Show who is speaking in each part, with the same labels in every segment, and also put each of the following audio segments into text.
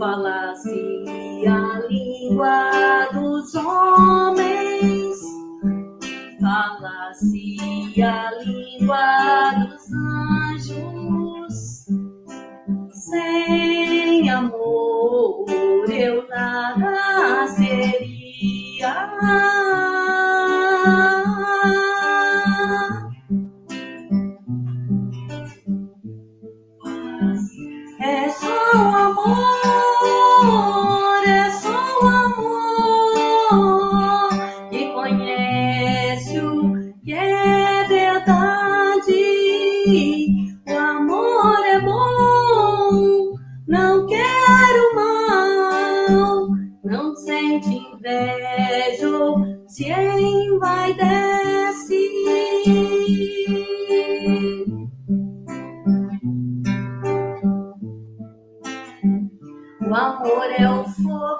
Speaker 1: falasse a língua dos homens, falasse a língua dos anjos, sem amor eu nada seria. É só o amor, é só o amor que conhece o que é verdade. O amor é bom, não quer o mal, não sente inveja ou se envaidece. O amor é o fogo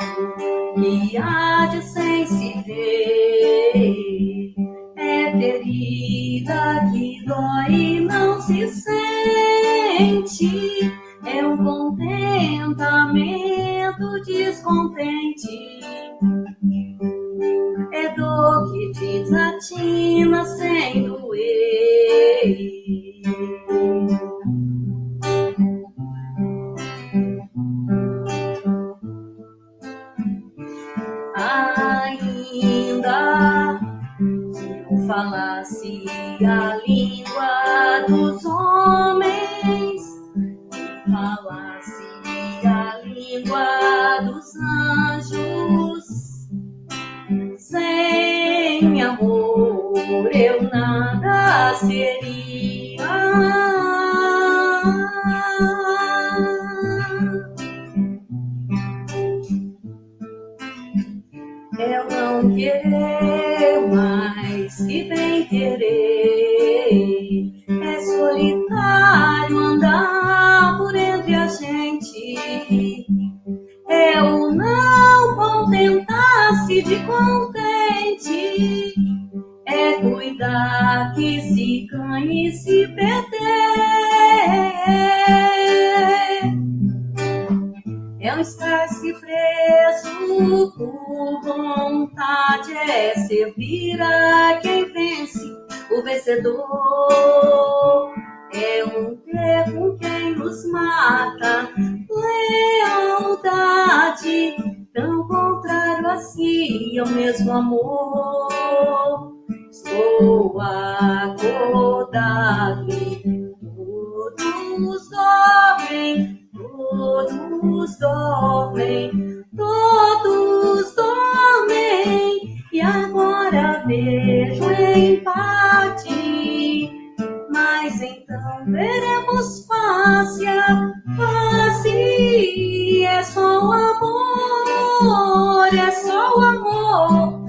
Speaker 1: que arde sem se ver, é ferida que dói e não se sente, é um contentamento descontente, é dor que desatina sem doer. Ainda se eu falasse a língua dos homens, falasse a língua dos anjos, sem amor eu nada seria. Eu não querer mais que bem querer, é solitário andar por entre a gente, é o não contentar-se de contente, é cuidar que se ganhe e se perder, é um estar-se preso por vontade, é servir a quem vence, o vencedor. É um ter com quem nos mata, lealdade, tão contrário a si, é o mesmo amor. Estou acordado e todos dormem, todos dormem, todos dormem, e agora vejo em parte, mas então veremos face a face. É só o amor, é só o amor,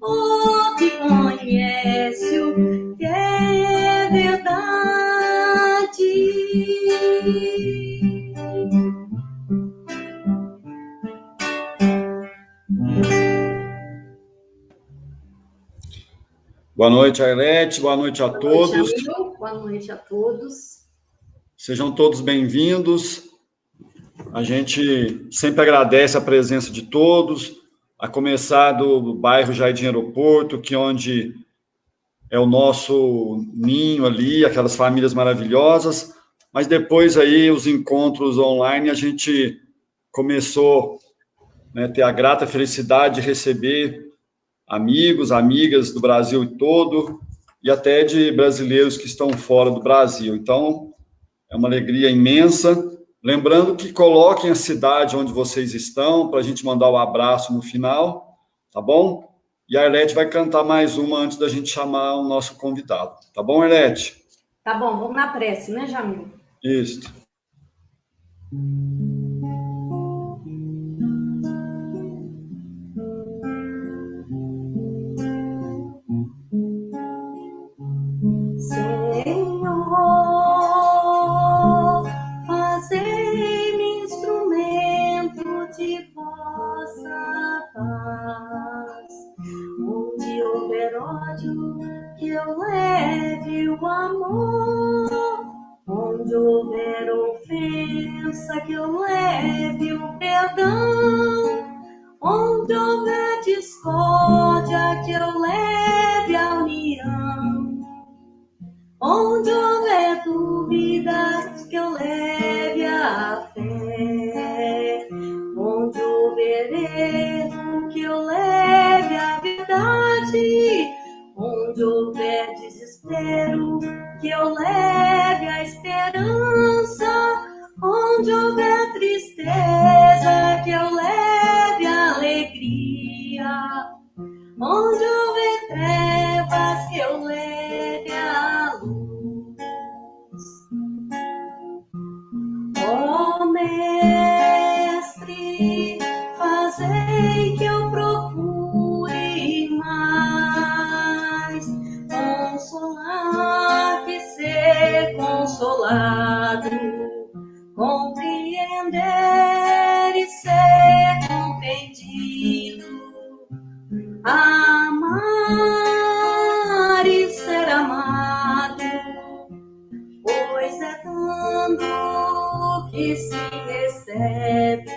Speaker 1: o que conhece o que é verdade.
Speaker 2: Boa noite, Ailete. Boa noite a todos.
Speaker 1: Boa noite a todos.
Speaker 2: Sejam todos bem-vindos. A gente sempre agradece a presença de todos, a começar do bairro Jardim Aeroporto, que onde é o nosso ninho ali, aquelas famílias maravilhosas, mas depois aí os encontros online, a gente começou a ter a grata felicidade de receber amigos, amigas do Brasil todo e até de brasileiros que estão fora do Brasil. Então, é uma alegria imensa. Lembrando que coloquem a cidade onde vocês estão, para a gente mandar o abraço no final, tá bom? E a Arlete vai cantar mais uma antes da gente chamar o nosso convidado. Tá bom, Arlete?
Speaker 1: Tá bom, vamos na prece, né, Jamil?
Speaker 2: Isso.
Speaker 1: Senhor, fazei-me instrumento de vossa paz. Onde houver ódio, que eu leve o amor. Onde houver ofensa, esperança, que eu leve o perdão. Onde houver discórdia, que eu leve a união. Onde houver dúvidas, que eu leve a fé. Onde houver erro, que eu leve a verdade. Onde houver desespero, que eu leve a esperança. Onde houver tristeza, que eu leve a alegria. Onde houver trevas, que eu leve a luz. Ó Mestre, fazei que eu procure mais consolar que ser consolado, compreender e ser compreendido, amar e ser amado, pois é dando que se recebe,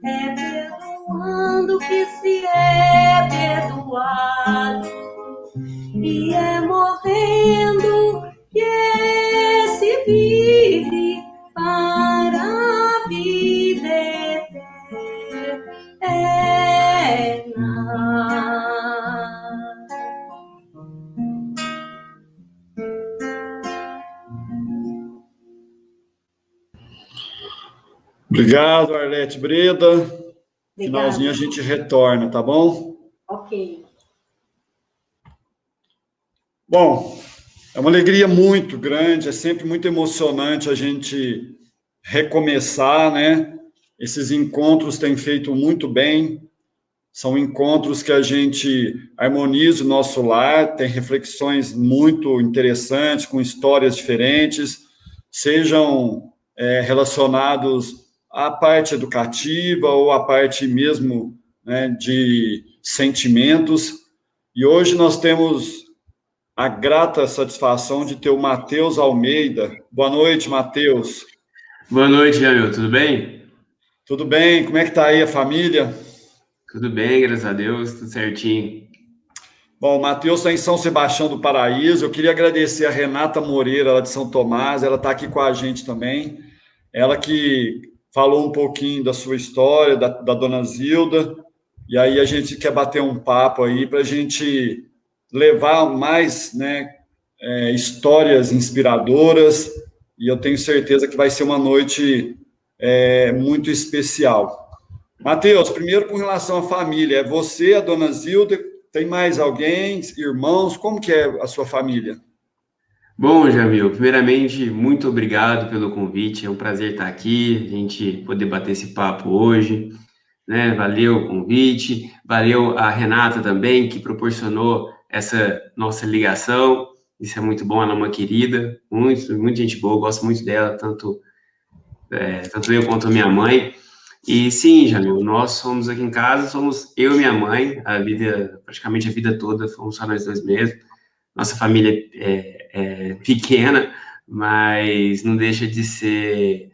Speaker 1: é perdoando que se é perdoado, e é morrendo que se vive para a vida eterna.
Speaker 2: Obrigado, Arlete Breda. Finalzinho a gente retorna, tá bom?
Speaker 1: Ok.
Speaker 2: Bom, é uma alegria muito grande, é sempre muito emocionante a gente recomeçar, né? Esses encontros têm feito muito bem, são encontros que a gente harmoniza o nosso lar, tem reflexões muito interessantes, com histórias diferentes, sejam relacionados à parte educativa ou à parte mesmo, né, de sentimentos. E hoje nós temos a grata satisfação de ter o Matheus Almeida. Boa noite, Matheus.
Speaker 3: Boa noite, Jamil. Tudo bem?
Speaker 2: Tudo bem? Como é que está aí a família?
Speaker 3: Tudo bem, graças a Deus, tudo certinho.
Speaker 2: Bom, o Matheus está em São Sebastião do Paraíso. Eu queria agradecer a Renata Moreira, lá de São Tomás. Ela está aqui com a gente também. Ela que falou um pouquinho da sua história, da dona Zilda. E aí a gente quer bater um papo aí para a gente levar mais, né, histórias inspiradoras. E eu tenho certeza que vai ser uma noite muito especial. Matheus, primeiro com relação à família, é você, a dona Zilda, tem mais alguém, irmãos, como que é a sua família?
Speaker 3: Bom, Jamil, primeiramente, muito obrigado pelo convite, é um prazer estar aqui, a gente poder bater esse papo hoje, né? Valeu o convite, valeu a Renata também, que proporcionou essa nossa ligação, isso é muito bom, ela é uma querida, muita gente boa, gosto muito dela, tanto eu quanto a minha mãe. E sim, Jamil, nós somos aqui em casa, somos eu e minha mãe, praticamente a vida toda, fomos só nós dois mesmo. Nossa família é pequena, mas não deixa de ser,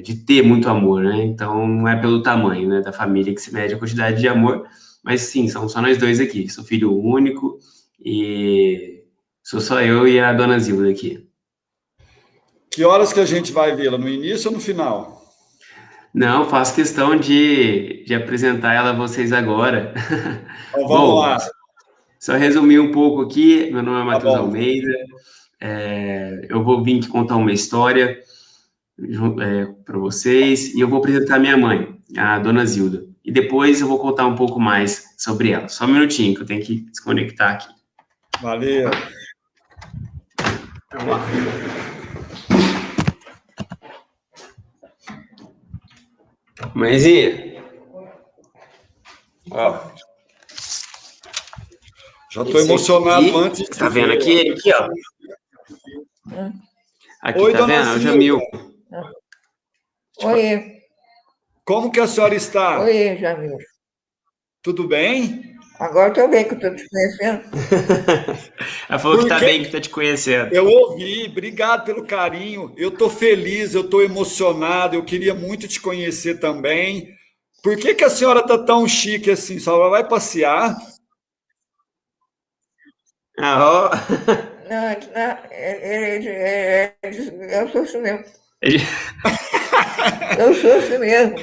Speaker 3: de ter muito amor, né? Então, não é pelo tamanho, né, da família que se mede a quantidade de amor, mas sim, somos só nós dois aqui. Sou filho único e sou só eu e a dona Zilda aqui.
Speaker 2: Que horas que a gente vai vê-la, no início ou no final?
Speaker 3: Não, faço questão de apresentar ela a vocês agora.
Speaker 2: Então vamos lá.
Speaker 3: Só resumir um pouco aqui, meu nome é Matheus Almeida, eu vou vir aqui contar uma história para vocês e eu vou apresentar minha mãe, a dona Zilda, e depois eu vou contar um pouco mais sobre ela. Só um minutinho que eu tenho que desconectar aqui.
Speaker 2: Valeu.
Speaker 3: Vamos lá. Mãezinha, ó.
Speaker 2: Já estou emocionado
Speaker 3: aqui,
Speaker 2: antes de
Speaker 3: tá vendo aqui, ó. Aqui,
Speaker 2: oi,
Speaker 3: tá
Speaker 2: dona
Speaker 3: vendo?
Speaker 2: Zilda.
Speaker 3: É o Jamil.
Speaker 4: Oi.
Speaker 2: Como que a senhora está?
Speaker 4: Oi, Jamil.
Speaker 2: Tudo bem?
Speaker 1: Agora estou bem que eu estou te conhecendo.
Speaker 3: Ela falou que tá
Speaker 2: Porque
Speaker 3: bem, que tá te conhecendo.
Speaker 2: eu ouvi, obrigado pelo carinho. Eu estou feliz, eu estou emocionado. Eu queria muito te conhecer também. Por que que a senhora tá tão chique assim? A senhora vai passear?
Speaker 3: Ah, ó.
Speaker 1: Não, eu sou assim mesmo. Eu sou assim mesmo.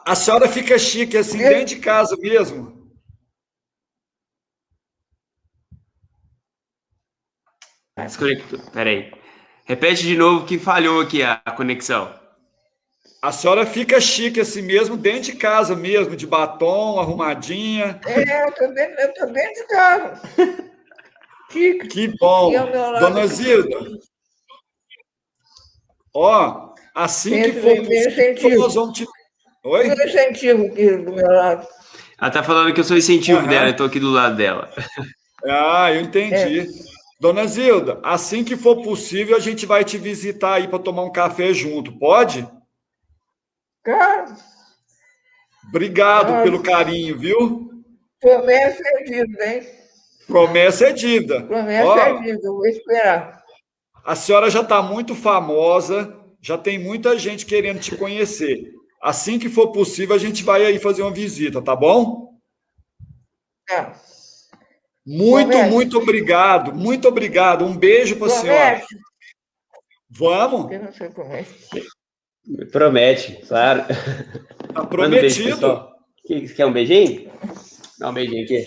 Speaker 2: A senhora fica chique assim dentro de casa mesmo?
Speaker 3: Desconectou. Peraí. Repete de novo que falhou aqui a conexão.
Speaker 2: A senhora fica chique assim mesmo dentro de casa mesmo, de batom, arrumadinha.
Speaker 1: Eu tô dentro de casa. Chique.
Speaker 2: Que
Speaker 1: E
Speaker 2: bom.
Speaker 1: ao meu lado
Speaker 2: Dona
Speaker 1: aqui tem
Speaker 2: Zilda, ó, assim que for
Speaker 1: meu
Speaker 2: possível, nós
Speaker 1: incentivo.
Speaker 2: vamos te.
Speaker 1: O meu
Speaker 2: Oi?
Speaker 1: incentivo aqui do meu lado.
Speaker 3: Ela tá falando que eu sou incentivo dela,
Speaker 2: Aham.
Speaker 3: eu tô aqui do lado dela.
Speaker 2: Ah, eu
Speaker 1: É,
Speaker 2: entendi. Dona Zilda, assim que for possível, a gente vai te visitar aí para tomar um café junto, pode?
Speaker 1: cara,
Speaker 2: Obrigado pelo
Speaker 1: nossa,
Speaker 2: carinho, viu?
Speaker 1: promessa é dívida, hein?
Speaker 2: Promessa é dívida.
Speaker 1: Promessa é
Speaker 2: Ó,
Speaker 1: dívida, eu vou esperar.
Speaker 2: a senhora já está muito famosa, já tem muita gente querendo te conhecer. Assim que for possível, a gente vai aí fazer uma visita, tá bom?
Speaker 1: Tá.
Speaker 2: Muito,
Speaker 1: Promete?
Speaker 2: muito obrigado, muito obrigado. Um beijo para a senhora.
Speaker 1: Promete? Eu
Speaker 2: Vamos?
Speaker 1: não sei promete.
Speaker 3: Promete, claro.
Speaker 2: Tá
Speaker 3: Manda um beijo,
Speaker 2: prometido.
Speaker 3: pessoal. Quer um beijinho? Dá um beijinho aqui.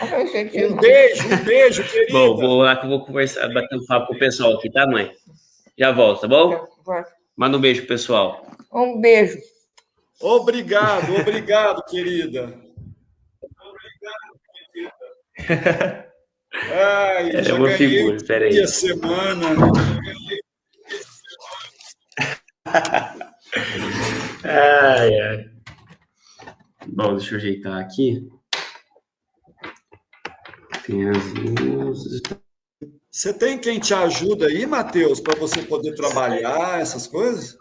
Speaker 1: Olha o meu incentivo.
Speaker 2: Um beijo,
Speaker 3: Bom,
Speaker 2: querida.
Speaker 3: vou lá que eu vou conversar, bater um papo com o pessoal aqui, tá, mãe? Já volto, tá bom? Manda um beijo pro pessoal.
Speaker 1: Um beijo.
Speaker 2: Obrigado, obrigado, querida. Ai,
Speaker 3: É
Speaker 2: já
Speaker 3: uma
Speaker 2: ganhei o
Speaker 3: figura, peraí.
Speaker 2: dia, semana.
Speaker 3: Ai, ai. Bom, deixa eu ajeitar aqui. Tem as luzes.
Speaker 2: Você tem quem te ajuda aí, Matheus, para você poder trabalhar, essas coisas?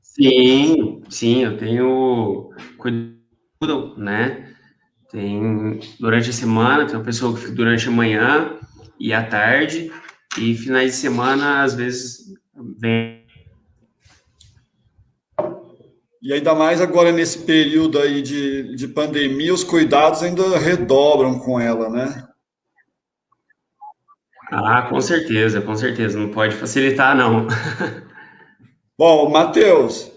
Speaker 3: Sim, sim, eu tenho cuidado, né? Tem durante a semana, tem uma pessoa que fica durante a manhã e à tarde, e finais de semana, às vezes, vem.
Speaker 2: E ainda mais agora nesse período aí de pandemia, os cuidados ainda redobram com ela, né?
Speaker 3: Ah, com certeza, não pode facilitar, não.
Speaker 2: Bom, Matheus,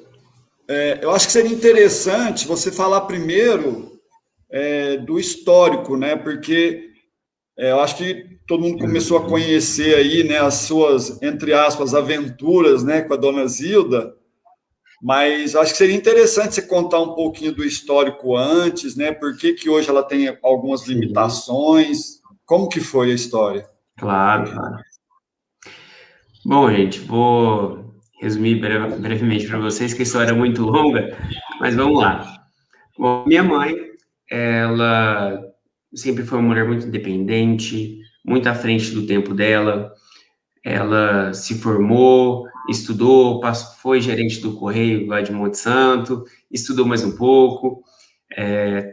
Speaker 2: eu acho que seria interessante você falar primeiro do histórico, né? Porque eu acho que todo mundo começou a
Speaker 3: Uhum.
Speaker 2: conhecer aí, né, as suas, entre aspas, aventuras, né, com a dona Zilda, mas eu acho que seria interessante você contar um pouquinho do histórico antes, né? Por que que hoje ela tem algumas
Speaker 3: Sim,
Speaker 2: limitações? Como que foi a história?
Speaker 3: claro, claro. Bom, gente, vou resumir brevemente para vocês, que a história é muito longa, mas vamos lá. Bom, minha mãe, ela sempre foi uma mulher muito independente, muito à frente do tempo dela. Ela se formou, estudou, foi gerente do Correio lá de Monte Santo, estudou mais um pouco,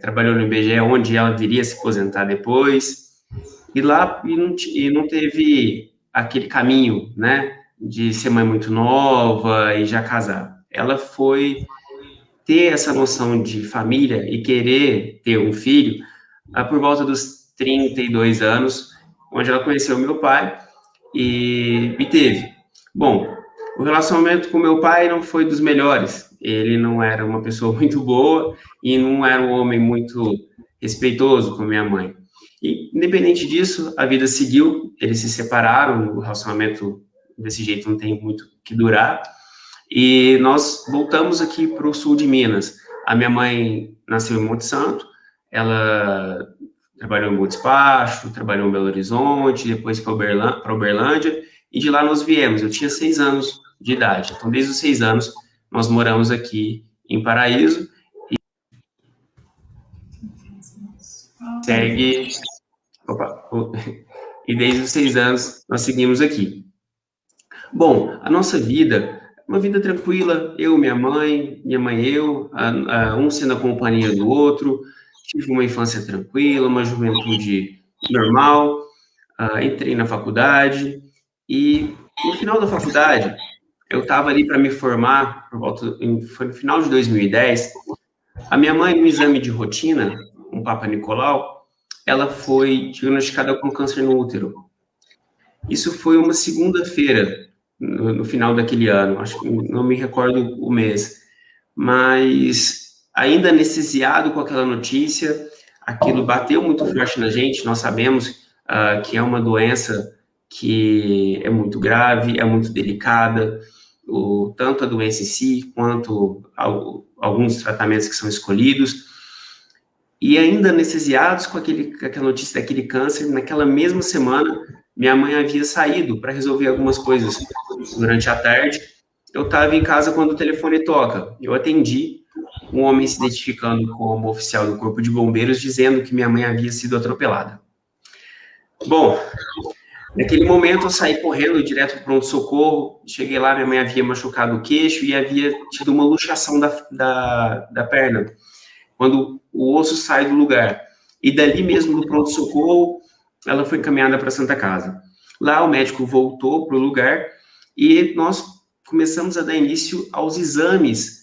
Speaker 3: trabalhou no IBGE, onde ela viria se aposentar depois, e lá e não teve aquele caminho, né, de ser mãe muito nova e já casar. Ela foi ter essa noção de família e querer ter um filho por volta dos 32 anos, onde ela conheceu meu pai e teve. Bom, o relacionamento com meu pai não foi dos melhores. Ele não era uma pessoa muito boa e não era um homem muito respeitoso com minha mãe. E, independente disso, a vida seguiu, eles se separaram, o relacionamento desse jeito não tem muito que durar, e nós voltamos aqui para o sul de Minas. A minha mãe nasceu em Monte Santo, ela trabalhou em Bom Despacho, trabalhou em Belo Horizonte, depois para Uberlândia, e de lá nós viemos. Eu tinha 6 anos de idade. Então, desde os 6 anos, nós moramos aqui em Paraíso, segue. Opa, e desde os 6 anos nós seguimos aqui. Bom, a nossa vida Uma vida tranquila, eu, minha mãe e eu, um sendo a companhia do outro. Tive uma infância tranquila, uma juventude normal. Entrei na faculdade e no final da faculdade, eu estava ali para me formar, foi no final de 2010. A minha mãe, no exame de rotina, um Papa Nicolau, ela foi diagnosticada com câncer no útero. Isso foi uma segunda-feira, no final daquele ano, acho que não me recordo o mês, mas ainda anestesiado com aquela notícia, aquilo bateu muito forte na gente. Nós sabemos que é uma doença que é muito grave, é muito delicada, tanto a doença em si, quanto alguns tratamentos que são escolhidos. E ainda anestesiados com aquela notícia daquele câncer, naquela mesma semana, minha mãe havia saído para resolver algumas coisas durante a tarde. Eu estava em casa quando o telefone toca. Eu atendi, um homem se identificando como oficial do Corpo de Bombeiros, dizendo que minha mãe havia sido atropelada. Bom, naquele momento eu saí correndo direto para o pronto-socorro. Cheguei lá, minha mãe havia machucado o queixo e havia tido uma luxação da perna, quando o osso sai do lugar. E dali mesmo, do pronto-socorro, ela foi encaminhada para a Santa Casa. Lá o médico voltou para o lugar e nós começamos a dar início aos exames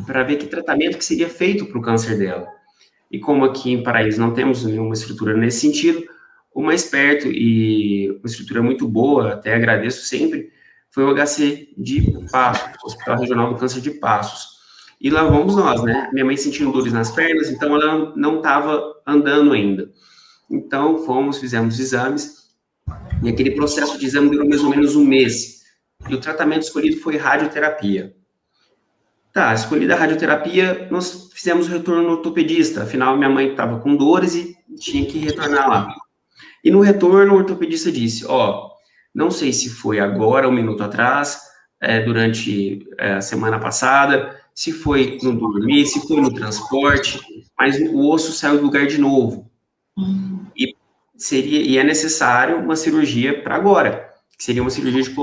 Speaker 3: para ver que tratamento que seria feito para o câncer dela. E como aqui em Paraíso não temos nenhuma estrutura nesse sentido, o mais perto e uma estrutura muito boa, até agradeço sempre, foi o HC de Passos, Hospital Regional do Câncer de Passos. E lá vamos nós, né? Minha mãe sentindo dores nas pernas, então ela não estava andando ainda. Então fomos, fizemos exames, e aquele processo de exame durou mais ou menos um mês. E o tratamento escolhido foi radioterapia. Tá, escolhida a radioterapia, nós fizemos o retorno no ortopedista. Afinal, minha mãe estava com dores e tinha que retornar lá. E no retorno, o ortopedista disse, não sei se foi agora, um minuto atrás, durante a semana passada, se foi no dormir, se foi no transporte, mas o osso saiu do lugar de novo. E é necessário uma cirurgia para agora, que seria uma cirurgia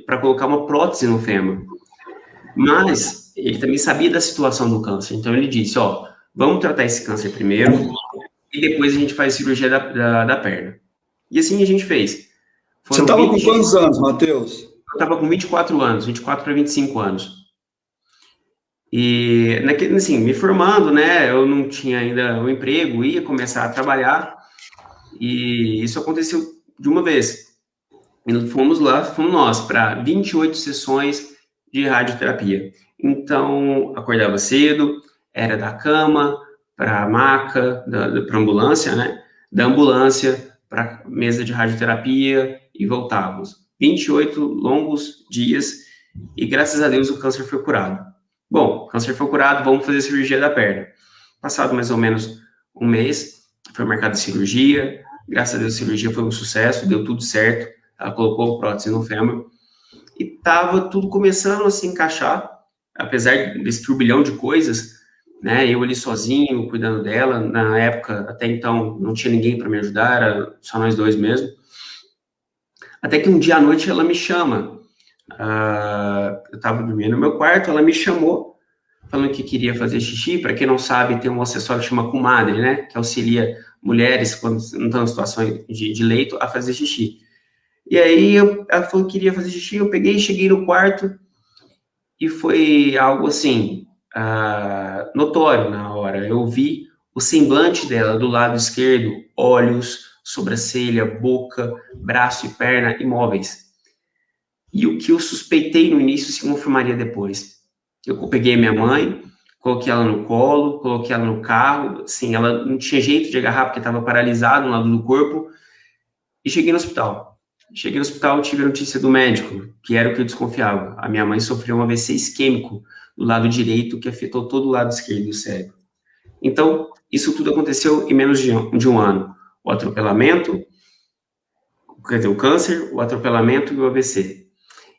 Speaker 3: para colocar uma prótese no fêmur. Mas ele também sabia da situação do câncer, então ele disse, vamos tratar esse câncer primeiro, e depois a gente faz a cirurgia da perna. E assim a gente fez.
Speaker 2: Você estava com quantos anos, Matheus?
Speaker 3: Eu estava com 24 anos, 24 para 25 anos. E, assim, me formando, né, eu não tinha ainda um emprego, ia começar a trabalhar, e isso aconteceu de uma vez. E fomos nós, para 28 sessões de radioterapia. Então, acordava cedo, era da cama para a maca, para a ambulância, né, da ambulância para a mesa de radioterapia e voltávamos. 28 longos dias e, graças a Deus, o câncer foi curado. Bom, o câncer foi curado, vamos fazer a cirurgia da perna. Passado mais ou menos um mês, foi marcada a cirurgia. Graças a Deus, a cirurgia foi um sucesso, deu tudo certo. Ela colocou prótese no fêmur. E estava tudo começando a se encaixar, apesar desse turbilhão de coisas, né? Eu ali sozinho, cuidando dela. Na época, até então, não tinha ninguém para me ajudar, era só nós dois mesmo. Até que um dia à noite ela me chama. Eu estava dormindo no meu quarto, ela me chamou, falando que queria fazer xixi. Para quem não sabe, tem um acessório que chama comadre, né? Que auxilia mulheres, quando não estão em situação de leito, a fazer xixi. E aí ela falou que queria fazer xixi, eu peguei, cheguei no quarto, e foi algo assim, notório na hora. Eu vi o semblante dela do lado esquerdo, olhos, sobrancelha, boca, braço e perna imóveis. E o que eu suspeitei no início se confirmaria depois. Eu peguei minha mãe, coloquei ela no colo, coloquei ela no carro, assim, ela não tinha jeito de agarrar porque estava paralisada no lado do corpo, e cheguei no hospital. Cheguei no hospital, tive a notícia do médico, que era o que eu desconfiava. A minha mãe sofreu um AVC isquêmico do lado direito, que afetou todo o lado esquerdo do cérebro. Então, isso tudo aconteceu em menos de um ano. O atropelamento, quer dizer, o câncer, o atropelamento e o AVC.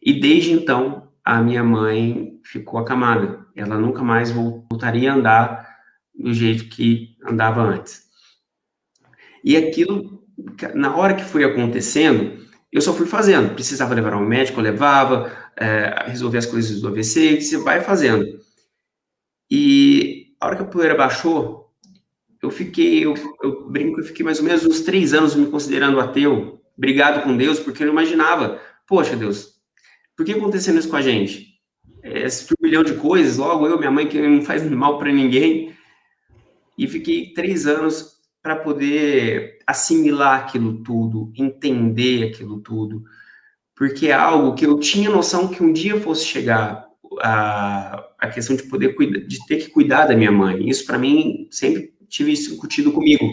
Speaker 3: E desde então, a minha mãe ficou acamada. Ela nunca mais voltaria a andar do jeito que andava antes. E aquilo, na hora que foi acontecendo, eu só fui fazendo. Precisava levar ao médico, eu levava. resolver as coisas do AVC, e você vai fazendo. E a hora que a poeira baixou, eu brinco que eu fiquei mais ou menos uns 3 anos me considerando ateu, brigado com Deus, porque eu não imaginava, poxa, Deus, por que acontecendo isso com a gente? Esse turbilhão de coisas, logo eu, minha mãe, que não faz mal para ninguém, e fiquei 3 anos para poder assimilar aquilo tudo, entender aquilo tudo, porque é algo que eu tinha noção que um dia fosse chegar a questão de poder cuidar, de ter que cuidar da minha mãe. Isso para mim sempre tive isso incutido comigo,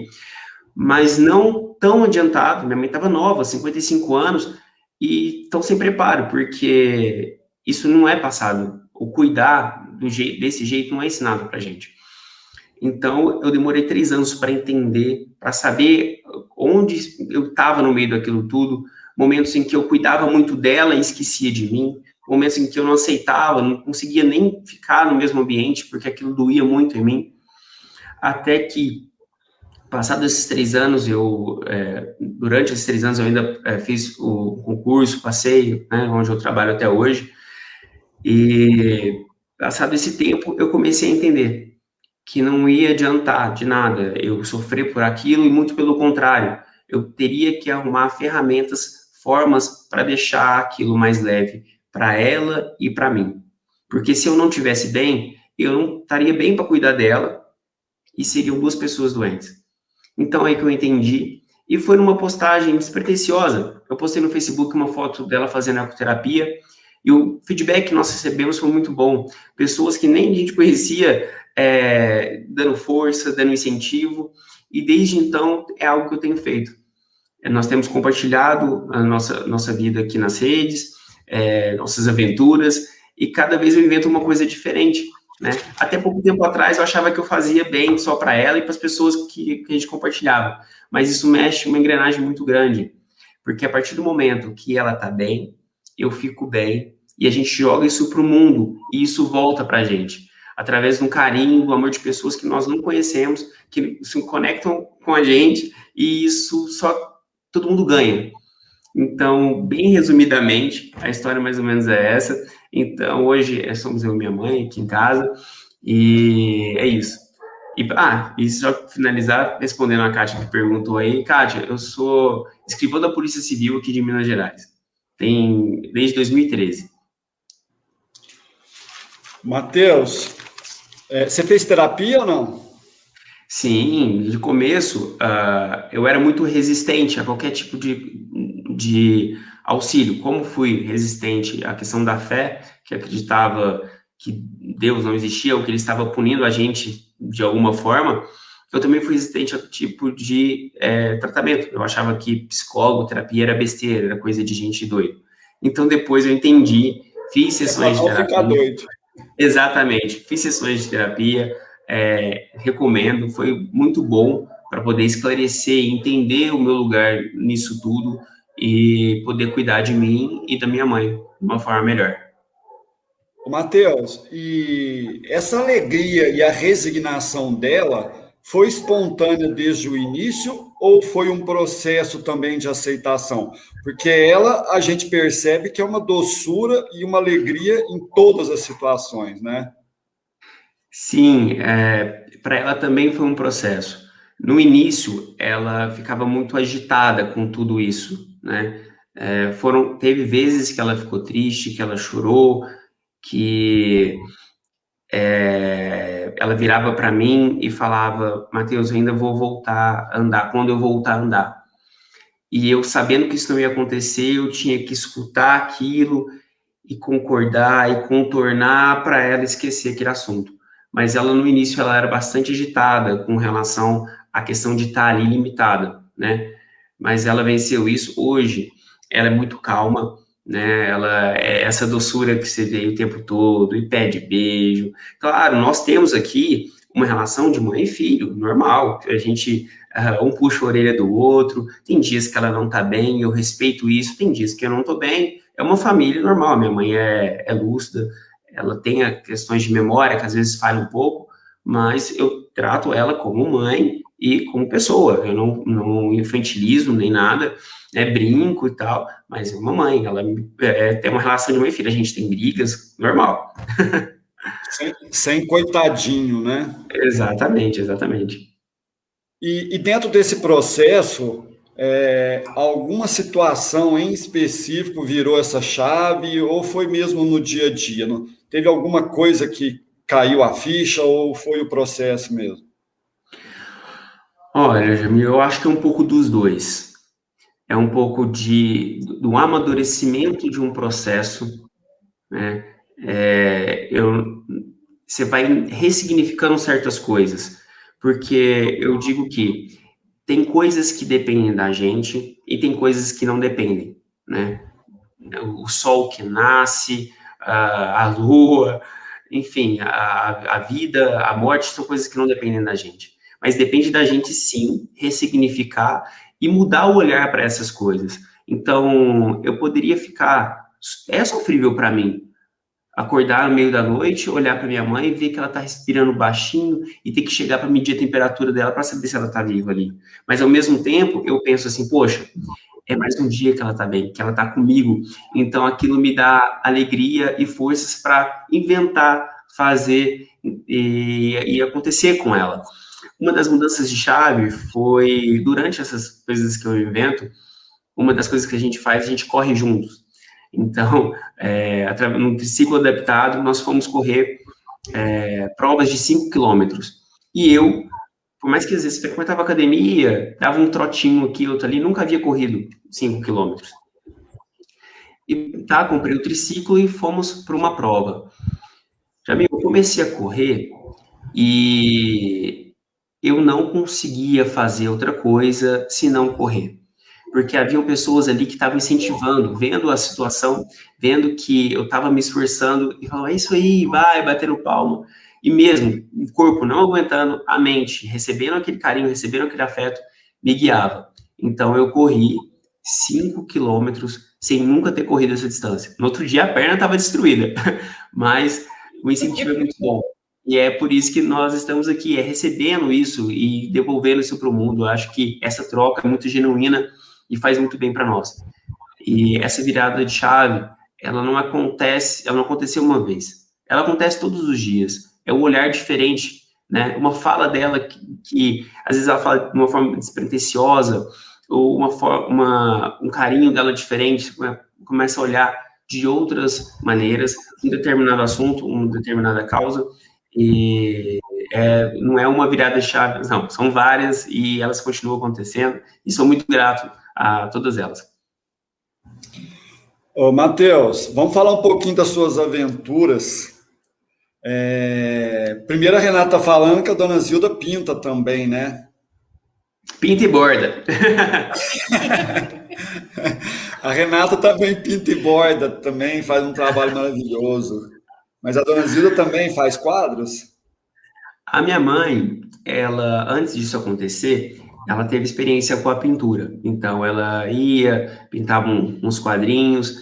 Speaker 3: mas não tão adiantado. Minha mãe estava nova, 55 anos, e tão sem preparo, porque isso não é passado. O cuidar desse jeito não é ensinado para gente. Então, eu demorei 3 anos para entender, para saber onde eu estava no meio daquilo tudo, momentos em que eu cuidava muito dela e esquecia de mim, momentos em que eu não aceitava, não conseguia nem ficar no mesmo ambiente, porque aquilo doía muito em mim, até que, passados esses 3 anos, durante esses 3 anos eu ainda fiz o concurso, passei, né, onde eu trabalho até hoje, e passado esse tempo, eu comecei a entender que não ia adiantar de nada eu sofrer por aquilo, e muito pelo contrário, eu teria que arrumar ferramentas, formas para deixar aquilo mais leve para ela e para mim. Porque se eu não tivesse bem, eu não estaria bem para cuidar dela e seriam 2 pessoas doentes. Então é que eu entendi, e foi numa postagem despretensiosa. Eu postei no Facebook uma foto dela fazendo ecoterapia, e o feedback que nós recebemos foi muito bom. Pessoas que nem a gente conhecia, dando força, dando incentivo, e desde então é algo que eu tenho feito. Nós temos compartilhado a nossa vida aqui nas redes, nossas aventuras, e cada vez eu invento uma coisa diferente, né? Até pouco tempo atrás eu achava que eu fazia bem só para ela e para as pessoas que a gente compartilhava, mas isso mexe uma engrenagem muito grande, porque a partir do momento que ela está bem, eu fico bem, e a gente joga isso para o mundo, e isso volta para a gente, através de um carinho, do amor de pessoas que nós não conhecemos, que se conectam com a gente, e isso só todo mundo ganha. Então, bem resumidamente, a história mais ou menos é essa. Então, hoje somos eu e minha mãe aqui em casa, e é isso. E só finalizar, respondendo a Kátia que perguntou aí. Kátia, eu sou escrivão da Polícia Civil aqui de Minas Gerais. Desde 2013.
Speaker 2: Matheus, você fez terapia ou não?
Speaker 3: Sim, de começo, eu era muito resistente a qualquer tipo de auxílio. Como fui resistente à questão da fé, que acreditava que Deus não existia, ou que Ele estava punindo a gente de alguma forma, eu também fui resistente a tipo de tratamento. Eu achava que psicólogo, terapia era besteira, era coisa de gente doida. Então, depois eu entendi, fiz sessões de terapia.
Speaker 2: Ficar doido.
Speaker 3: Exatamente, fiz sessões de terapia, recomendo, foi muito bom para poder esclarecer e entender o meu lugar nisso tudo e poder cuidar de mim e da minha mãe de uma forma melhor.
Speaker 2: Matheus, e essa alegria e a resignação dela foi espontânea desde o início ou foi um processo também de aceitação? Porque ela, a gente percebe que é uma doçura e uma alegria em todas as situações, né?
Speaker 3: Sim, para ela também foi um processo. No início, ela ficava muito agitada com tudo isso, né? Teve vezes que ela ficou triste, que ela chorou, que ela virava para mim e falava: Matheus, eu ainda vou voltar a andar, quando eu voltar a andar. E eu, sabendo que isso não ia acontecer, eu tinha que escutar aquilo e concordar e contornar para ela esquecer aquele assunto. Mas ela, no início, ela era bastante agitada com relação à questão de estar ali limitada, né? Mas ela venceu isso. Hoje, ela é muito calma, né? Ela é essa doçura que você vê o tempo todo e pede beijo. Claro, nós temos aqui uma relação de mãe e filho, normal. A gente, um puxa a orelha do outro. Tem dias que ela não tá bem, eu respeito isso. Tem dias que eu não tô bem. É uma família normal. Minha mãe é lúcida, ela tem questões de memória que às vezes falha um pouco, mas eu trato ela como mãe e como pessoa. Eu não infantilizo nem nada, né, brinco e tal, mas é uma mãe, ela tem uma relação de mãe e filha, a gente tem brigas, normal.
Speaker 2: Sem coitadinho, né?
Speaker 3: Exatamente, exatamente.
Speaker 2: E dentro desse processo, alguma situação em específico virou essa chave ou foi mesmo no dia a dia? Teve alguma coisa que caiu a ficha ou foi o processo mesmo?
Speaker 3: Olha, Jamil, eu acho que é um pouco dos dois. É um pouco do amadurecimento de um processo, né? Você vai ressignificando certas coisas, porque eu digo que tem coisas que dependem da gente e tem coisas que não dependem, né? O sol que nasce, a lua, enfim, a vida, a morte são coisas que não dependem da gente. Mas depende da gente, sim, ressignificar e mudar o olhar para essas coisas. Então, eu poderia ficar. É sofrível para mim acordar no meio da noite, olhar para minha mãe e ver que ela está respirando baixinho e ter que chegar para medir a temperatura dela para saber se ela está viva ali. Mas, ao mesmo tempo, eu penso assim, poxa, é mais um dia que ela está bem, que ela está comigo. Então, aquilo me dá alegria e forças para inventar, fazer e acontecer com ela. Uma das mudanças de chave foi, durante essas coisas que eu invento, uma das coisas que a gente faz, a gente corre juntos. Então, no triciclo adaptado, nós fomos correr provas de 5 quilômetros. E eu, por mais que às vezes frequentava academia, dava um trotinho aqui, outro ali, nunca havia corrido 5 quilômetros. E tá, comprei o triciclo e fomos para uma prova. Já eu comecei a correr e eu não conseguia fazer outra coisa senão correr. Porque haviam pessoas ali que estavam incentivando, vendo a situação, vendo que eu estava me esforçando e falavam, é isso aí, vai, batendo palma. E mesmo o corpo não aguentando, a mente recebendo aquele carinho, recebendo aquele afeto, me guiava. Então eu corri 5 quilômetros sem nunca ter corrido essa distância. No outro dia a perna estava destruída, mas o incentivo é muito bom. E é por isso que nós estamos aqui, recebendo isso e devolvendo isso para o mundo. Eu acho que essa troca é muito genuína e faz muito bem para nós. E essa virada de chave, ela não aconteceu uma vez. Ela acontece todos os dias. É um olhar diferente, né? Uma fala dela que às vezes ela fala de uma forma despretensiosa, ou um carinho dela diferente, começa a olhar de outras maneiras um determinado assunto, uma determinada causa, e não é uma virada de chave, não, são várias e elas continuam acontecendo, e sou muito grato a todas elas.
Speaker 2: Ô, Matheus, vamos falar um pouquinho das suas aventuras. Primeiro a Renata tá falando que a dona Zilda pinta também, né?
Speaker 3: Pinta e borda.
Speaker 2: A Renata também pinta e borda, também faz um trabalho maravilhoso. Mas a dona Zilda também faz quadros?
Speaker 3: A minha mãe, ela, antes disso acontecer, ela teve experiência com a pintura. Então, ela ia, pintava uns quadrinhos,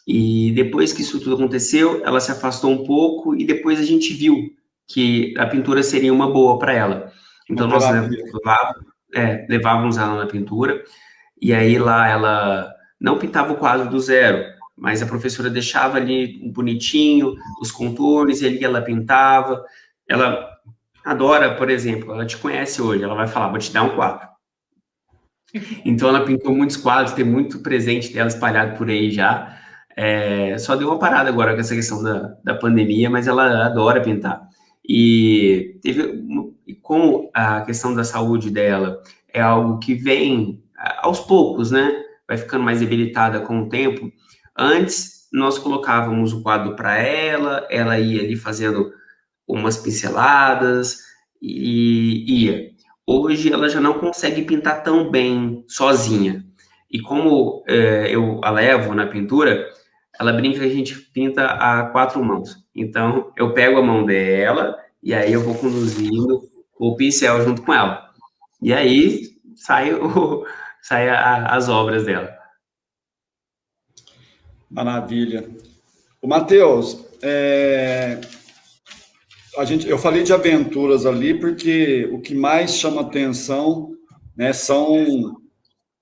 Speaker 3: e depois que isso tudo aconteceu, ela se afastou um pouco, e depois a gente viu que a pintura seria uma boa para ela.
Speaker 2: Uma
Speaker 3: Então, nós
Speaker 2: terapia.
Speaker 3: levávamos ela na pintura, e aí lá ela não pintava o quadro do zero, mas a professora deixava ali bonitinho, os contornos, e ali ela pintava. Ela adora, por exemplo, ela te conhece hoje, ela vai falar, vou te dar um quadro. Então ela pintou muitos quadros, tem muito presente dela espalhado por aí já. Só deu uma parada agora com essa questão da pandemia, mas ela adora pintar. E como a questão da saúde dela é algo que vem aos poucos, né? Vai ficando mais debilitada com o tempo. Antes nós colocávamos o quadro para ela, ela ia ali fazendo umas pinceladas e ia. Hoje ela já não consegue pintar tão bem sozinha. E como eu a levo na pintura, ela brinca que a gente pinta a quatro mãos. Então eu pego a mão dela e aí eu vou conduzindo o pincel junto com ela. E aí sai as obras dela.
Speaker 2: Maravilha. O Matheus, eu falei de aventuras ali porque o que mais chama atenção, né, são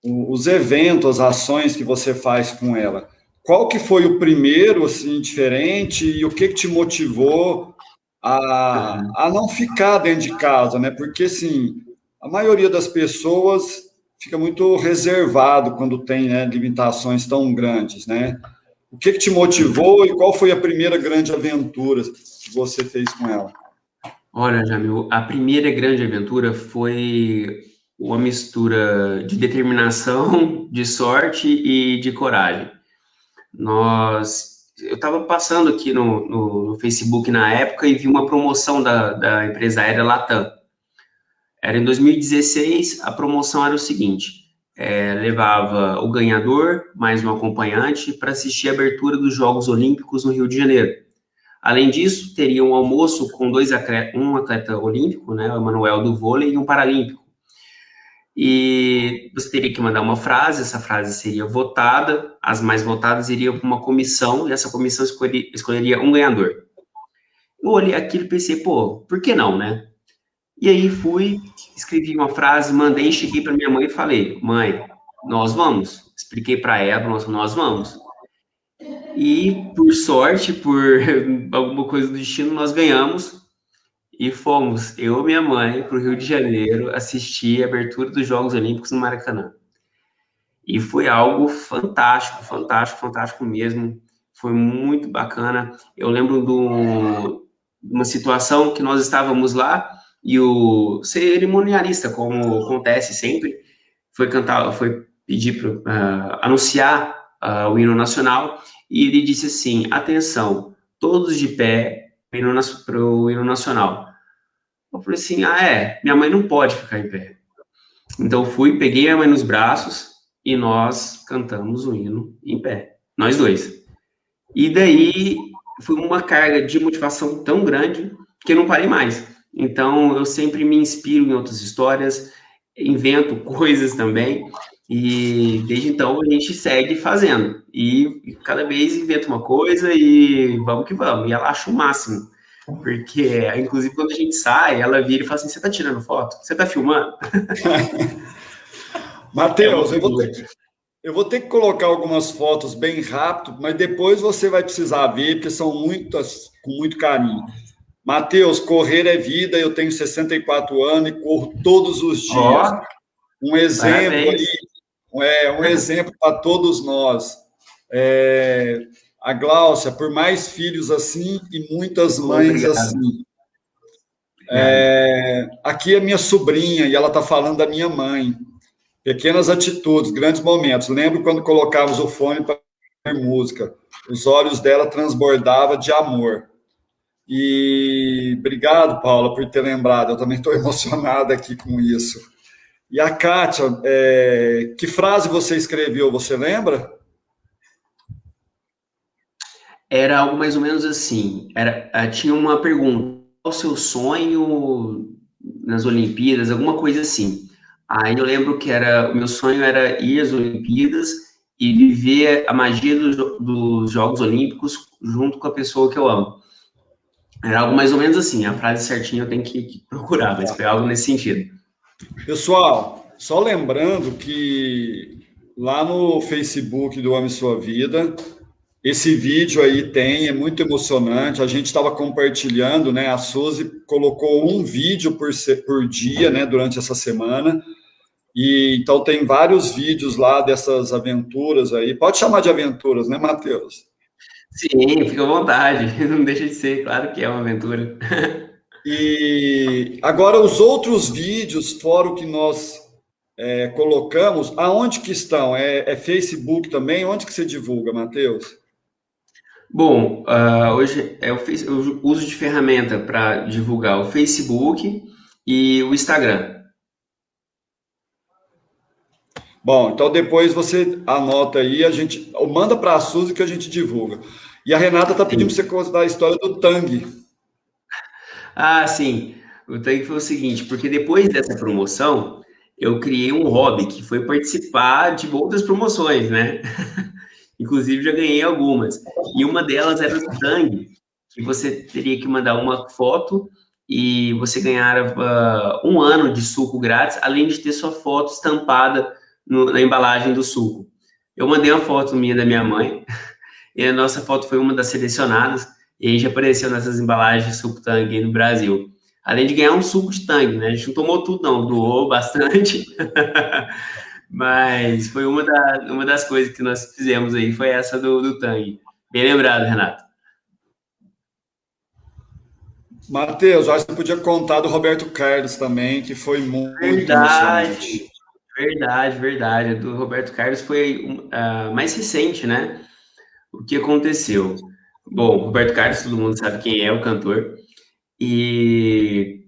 Speaker 2: os eventos, as ações que você faz com ela. Qual que foi o primeiro, assim, diferente e o que te motivou a não ficar dentro de casa, né? Porque, assim, a maioria das pessoas fica muito reservado quando tem, né, limitações tão grandes, né? O que te motivou e qual foi a primeira grande aventura que você fez com ela?
Speaker 3: Olha, Jamil, a primeira grande aventura foi uma mistura de determinação, de sorte e de coragem. Eu estava passando aqui no Facebook na época e vi uma promoção da empresa aérea Latam. Era em 2016, a promoção era o seguinte: levava o ganhador mais um acompanhante para assistir a abertura dos Jogos Olímpicos no Rio de Janeiro. Além disso, teria um almoço com um atleta olímpico, né, o Emanuel do vôlei, e um paralímpico. E você teria que mandar uma frase, essa frase seria votada, as mais votadas iriam para uma comissão, e essa comissão escolheria um ganhador. Eu olhei aquilo e pensei, pô, por que não, né? E aí fui, escrevi uma frase, mandei, cheguei para minha mãe e falei, mãe, nós vamos. Expliquei para ela, nós vamos. E, por sorte, por alguma coisa do destino, nós ganhamos e fomos, eu e minha mãe, para o Rio de Janeiro assistir a abertura dos Jogos Olímpicos no Maracanã. E foi algo fantástico, fantástico, fantástico mesmo. Foi muito bacana. Eu lembro de uma situação que nós estávamos lá e o cerimonialista, como acontece sempre, foi pedir para anunciar o hino nacional e ele disse assim: atenção, todos de pé para o hino nacional. Eu falei assim: minha mãe não pode ficar em pé. Então fui, peguei a mãe nos braços e nós cantamos o hino em pé, nós dois. E daí foi uma carga de motivação tão grande que eu não parei mais. Então eu sempre me inspiro em outras histórias, invento coisas também, e desde então a gente segue fazendo. E cada vez invento uma coisa e vamos que vamos. E ela acha o máximo. Porque, inclusive, quando a gente sai, ela vira e fala assim: você tá tirando foto? Você tá filmando?
Speaker 2: Matheus, eu vou ter que colocar algumas fotos bem rápido, mas depois você vai precisar ver, porque são muitas, com muito carinho. Matheus, correr é vida, eu tenho 64 anos e corro todos os dias. Um exemplo aí, um exemplo para todos nós. A Gláucia, por mais filhos assim e muitas mães assim. Aqui é minha sobrinha e ela está falando da minha mãe. Pequenas atitudes, grandes momentos. Lembro quando colocávamos o fone para ouvir música. Os olhos dela transbordavam de amor. E obrigado, Paula, por ter lembrado. Eu também estou emocionada aqui com isso. E a Kátia, que frase você escreveu, você lembra?
Speaker 3: Era algo mais ou menos assim. Tinha uma pergunta: qual o seu sonho nas Olimpíadas? Alguma coisa assim. Aí eu lembro que o meu sonho era ir às Olimpíadas e viver a magia dos Jogos Olímpicos junto com a pessoa que eu amo. Era algo mais ou menos assim. A frase certinha eu tenho que procurar, mas foi algo nesse sentido.
Speaker 2: Pessoal, só lembrando que lá no Facebook do Ame Sua Vida, esse vídeo aí é muito emocionante. A gente estava compartilhando, né? A Suzy colocou um vídeo por dia, né? Durante essa semana. E então tem vários vídeos lá dessas aventuras aí. Pode chamar de aventuras, né, Matheus?
Speaker 3: Sim, fica à vontade. Não deixa de ser, claro que é uma aventura.
Speaker 2: E agora os outros vídeos, fora o que nós colocamos, aonde que estão? É Facebook também? Onde que você divulga, Matheus?
Speaker 3: Bom, hoje eu uso de ferramenta para divulgar o Facebook e o Instagram.
Speaker 2: Bom, então depois você anota aí, manda para a Suzy que a gente divulga. E a Renata está pedindo para você contar a história do Tang.
Speaker 3: Sim. O Tang foi o seguinte, porque depois dessa promoção, eu criei um hobby que foi participar de outras promoções, né? Inclusive já ganhei algumas. E uma delas era o Tang. que você teria que mandar uma foto e você ganhava 1 ano de suco grátis, além de ter sua foto estampada na embalagem do suco. Eu mandei uma foto minha da minha mãe, e a nossa foto foi uma das selecionadas, e a gente apareceu nessas embalagens de suco Tang aí no Brasil. Além de ganhar um suco de Tang, né? A gente não tomou tudo, não, doou bastante. Mas foi uma das coisas que nós fizemos aí, foi essa do Tang. Bem lembrado, Renato.
Speaker 2: Matheus, acho que você podia contar do Roberto Carlos também, que foi muito
Speaker 3: Verdade,
Speaker 2: emocionante.
Speaker 3: verdade, verdade. Do Roberto Carlos foi mais recente, né? O que aconteceu? Bom, Roberto Carlos, todo mundo sabe quem é o cantor. E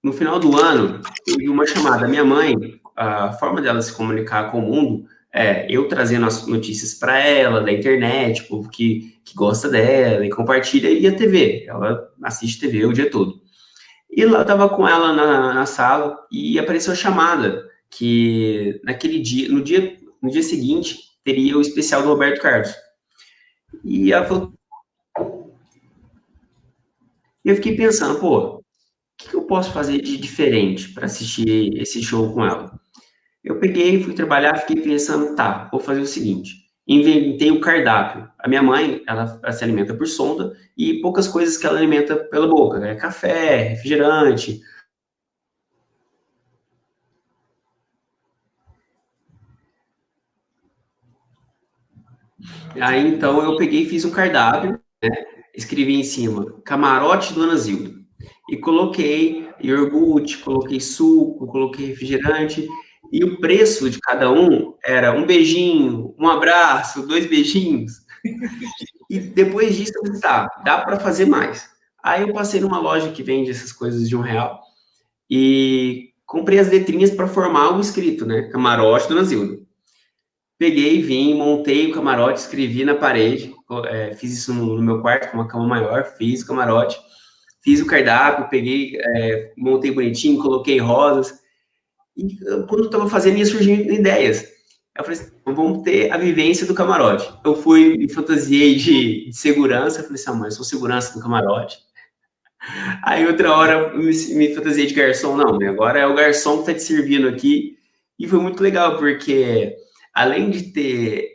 Speaker 3: no final do ano, teve uma chamada. Minha mãe, a forma dela se comunicar com o mundo é eu trazendo as notícias para ela, da internet, o povo que gosta dela e compartilha, e a TV. Ela assiste TV o dia todo. E lá eu tava com ela na sala e apareceu a chamada que naquele dia, no dia seguinte, teria o especial do Roberto Carlos. E ela falou, e eu fiquei pensando, pô, o que eu posso fazer de diferente para assistir esse show com ela? Eu peguei, fui trabalhar, fiquei pensando, tá, vou fazer o seguinte, inventei o cardápio. A minha mãe, ela se alimenta por sonda e poucas coisas que ela alimenta pela boca, né? Café, refrigerante. Aí então eu peguei e fiz um cardápio, escrevi em cima, camarote Dona Zilda. E coloquei iogurte, coloquei suco, coloquei refrigerante. E o preço de cada um era um beijinho, um abraço, 2 beijinhos. E depois disso, eu pensei, tá, dá para fazer mais. Aí eu passei numa loja que vende essas coisas de R$ 1 e comprei as letrinhas para formar o escrito, né? Camarote Dona Zilda. Peguei, vim, montei o camarote, escrevi na parede, fiz isso no meu quarto com uma cama maior, fiz o camarote, fiz o cardápio, peguei, montei bonitinho, coloquei rosas, e quando eu estava fazendo ia surgindo ideias. Eu falei assim, vamos ter a vivência do camarote. Eu fui, me fantasiei de segurança, falei assim, mãe, eu sou segurança do camarote. Aí outra hora eu me fantasiei de garçom, não, agora é o garçom que está te servindo aqui, e foi muito legal, porque além de ter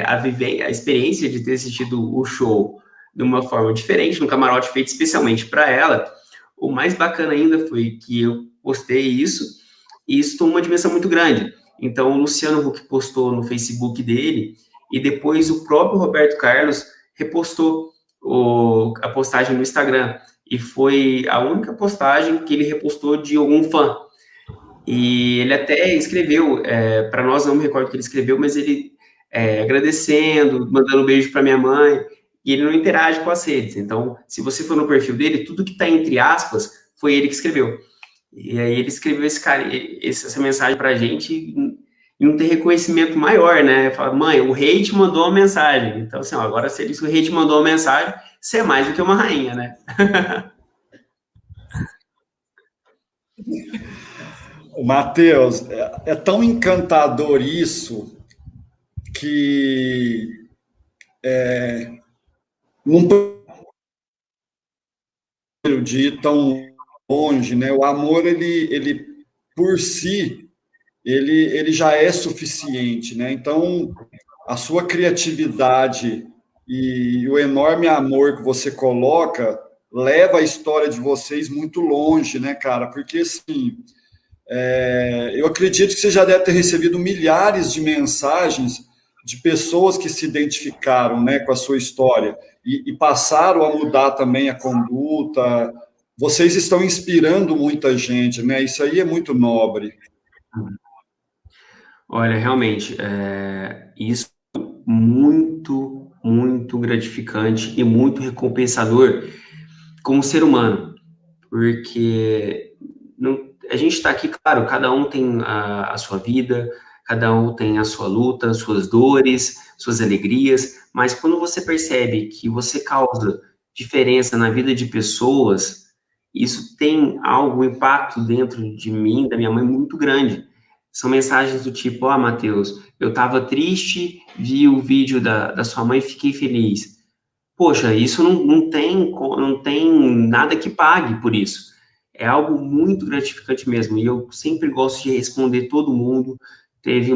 Speaker 3: a experiência de ter assistido o show de uma forma diferente, num camarote feito especialmente para ela, o mais bacana ainda foi que eu postei isso, e isso tomou uma dimensão muito grande. Então, o Luciano Huck postou no Facebook dele, e depois o próprio Roberto Carlos repostou a postagem no Instagram, e foi a única postagem que ele repostou de algum fã. E ele até escreveu, para nós não me recordo o que ele escreveu, mas ele agradecendo, mandando um beijo para minha mãe, e ele não interage com as redes. Então, se você for no perfil dele, tudo que está entre aspas foi ele que escreveu. E aí ele escreveu essa mensagem para a gente e não ter reconhecimento maior, né? Fala, mãe, o rei te mandou uma mensagem. Então, assim, ó, agora se o rei te mandou uma mensagem, você é mais do que uma rainha, né?
Speaker 2: O Matheus, é tão encantador isso que não pode ir tão longe, né? O amor, ele por si, ele já é suficiente, né? Então, a sua criatividade e o enorme amor que você coloca leva a história de vocês muito longe, né, cara? Porque, assim, eu acredito que você já deve ter recebido milhares de mensagens de pessoas que se identificaram, né, com a sua história e passaram a mudar também a conduta. Vocês estão inspirando muita gente, né? Isso aí é muito nobre.
Speaker 3: Olha, realmente, isso é muito, muito gratificante e muito recompensador como ser humano, porque a gente está aqui, claro, cada um tem a sua vida, cada um tem a sua luta, suas dores, suas alegrias, mas quando você percebe que você causa diferença na vida de pessoas, isso tem algo, um impacto dentro de mim, da minha mãe, muito grande. São mensagens do tipo, Matheus, eu estava triste, vi o vídeo da sua mãe e fiquei feliz. poxa, isso não tem nada que pague por isso. É algo muito gratificante mesmo, e eu sempre gosto de responder todo mundo. Teve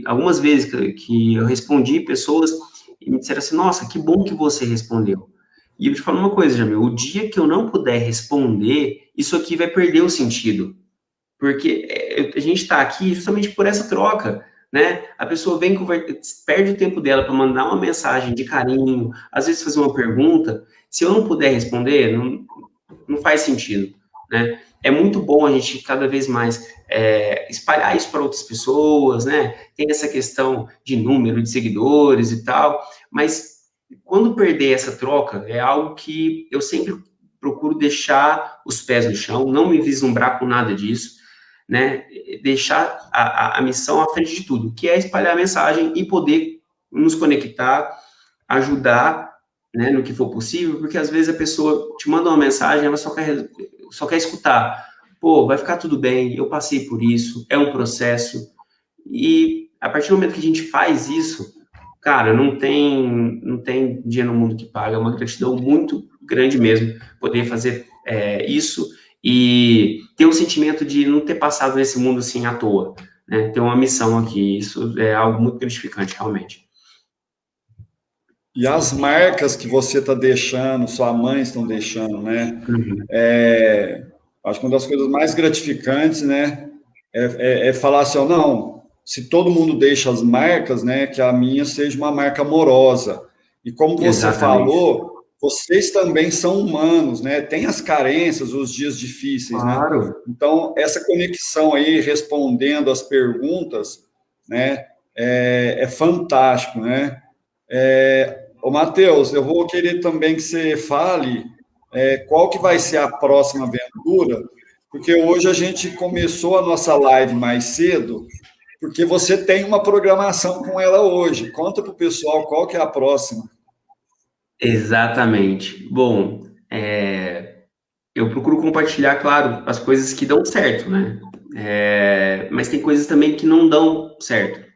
Speaker 3: algumas vezes que eu respondi pessoas e me disseram assim, nossa, que bom que você respondeu. E eu te falo uma coisa, Jamil, o dia que eu não puder responder, isso aqui vai perder o sentido. Porque a gente está aqui justamente por essa troca, né? A pessoa perde o tempo dela para mandar uma mensagem de carinho, às vezes fazer uma pergunta. Se eu não puder responder, não faz sentido, né? É muito bom a gente cada vez mais espalhar isso para outras pessoas, né? Tem essa questão de número de seguidores e tal, mas quando perder essa troca, é algo que eu sempre procuro deixar os pés no chão, não me vislumbrar com nada disso, né? Deixar a missão à frente de tudo, que é espalhar a mensagem e poder nos conectar, ajudar, né, no que for possível, porque às vezes a pessoa te manda uma mensagem, ela só quer escutar. Pô, vai ficar tudo bem, eu passei por isso, é um processo. E a partir do momento que a gente faz isso, cara, não tem dia no mundo que paga, é uma gratidão muito grande mesmo poder fazer isso e ter o sentimento de não ter passado nesse mundo assim à toa, né? Ter uma missão aqui, isso é algo muito gratificante, realmente.
Speaker 2: E as marcas que você está deixando, sua mãe estão deixando, né?
Speaker 3: Uhum.
Speaker 2: Acho que uma das coisas mais gratificantes, né, é falar assim, ó, não, se todo mundo deixa as marcas, né, que a minha seja uma marca amorosa. E como você
Speaker 3: Exatamente.
Speaker 2: falou, vocês também são humanos, né? Tem as carências, os dias difíceis, né?
Speaker 3: Claro.
Speaker 2: Então, essa conexão aí, respondendo as perguntas, né, é fantástico, né? Ô, Matheus, eu vou querer também que você fale qual que vai ser a próxima aventura, porque hoje a gente começou a nossa live mais cedo, porque você tem uma programação com ela hoje. Conta para o pessoal qual que é a próxima.
Speaker 3: Exatamente. Bom, eu procuro compartilhar, claro, as coisas que dão certo, né? Mas tem coisas também que não dão certo.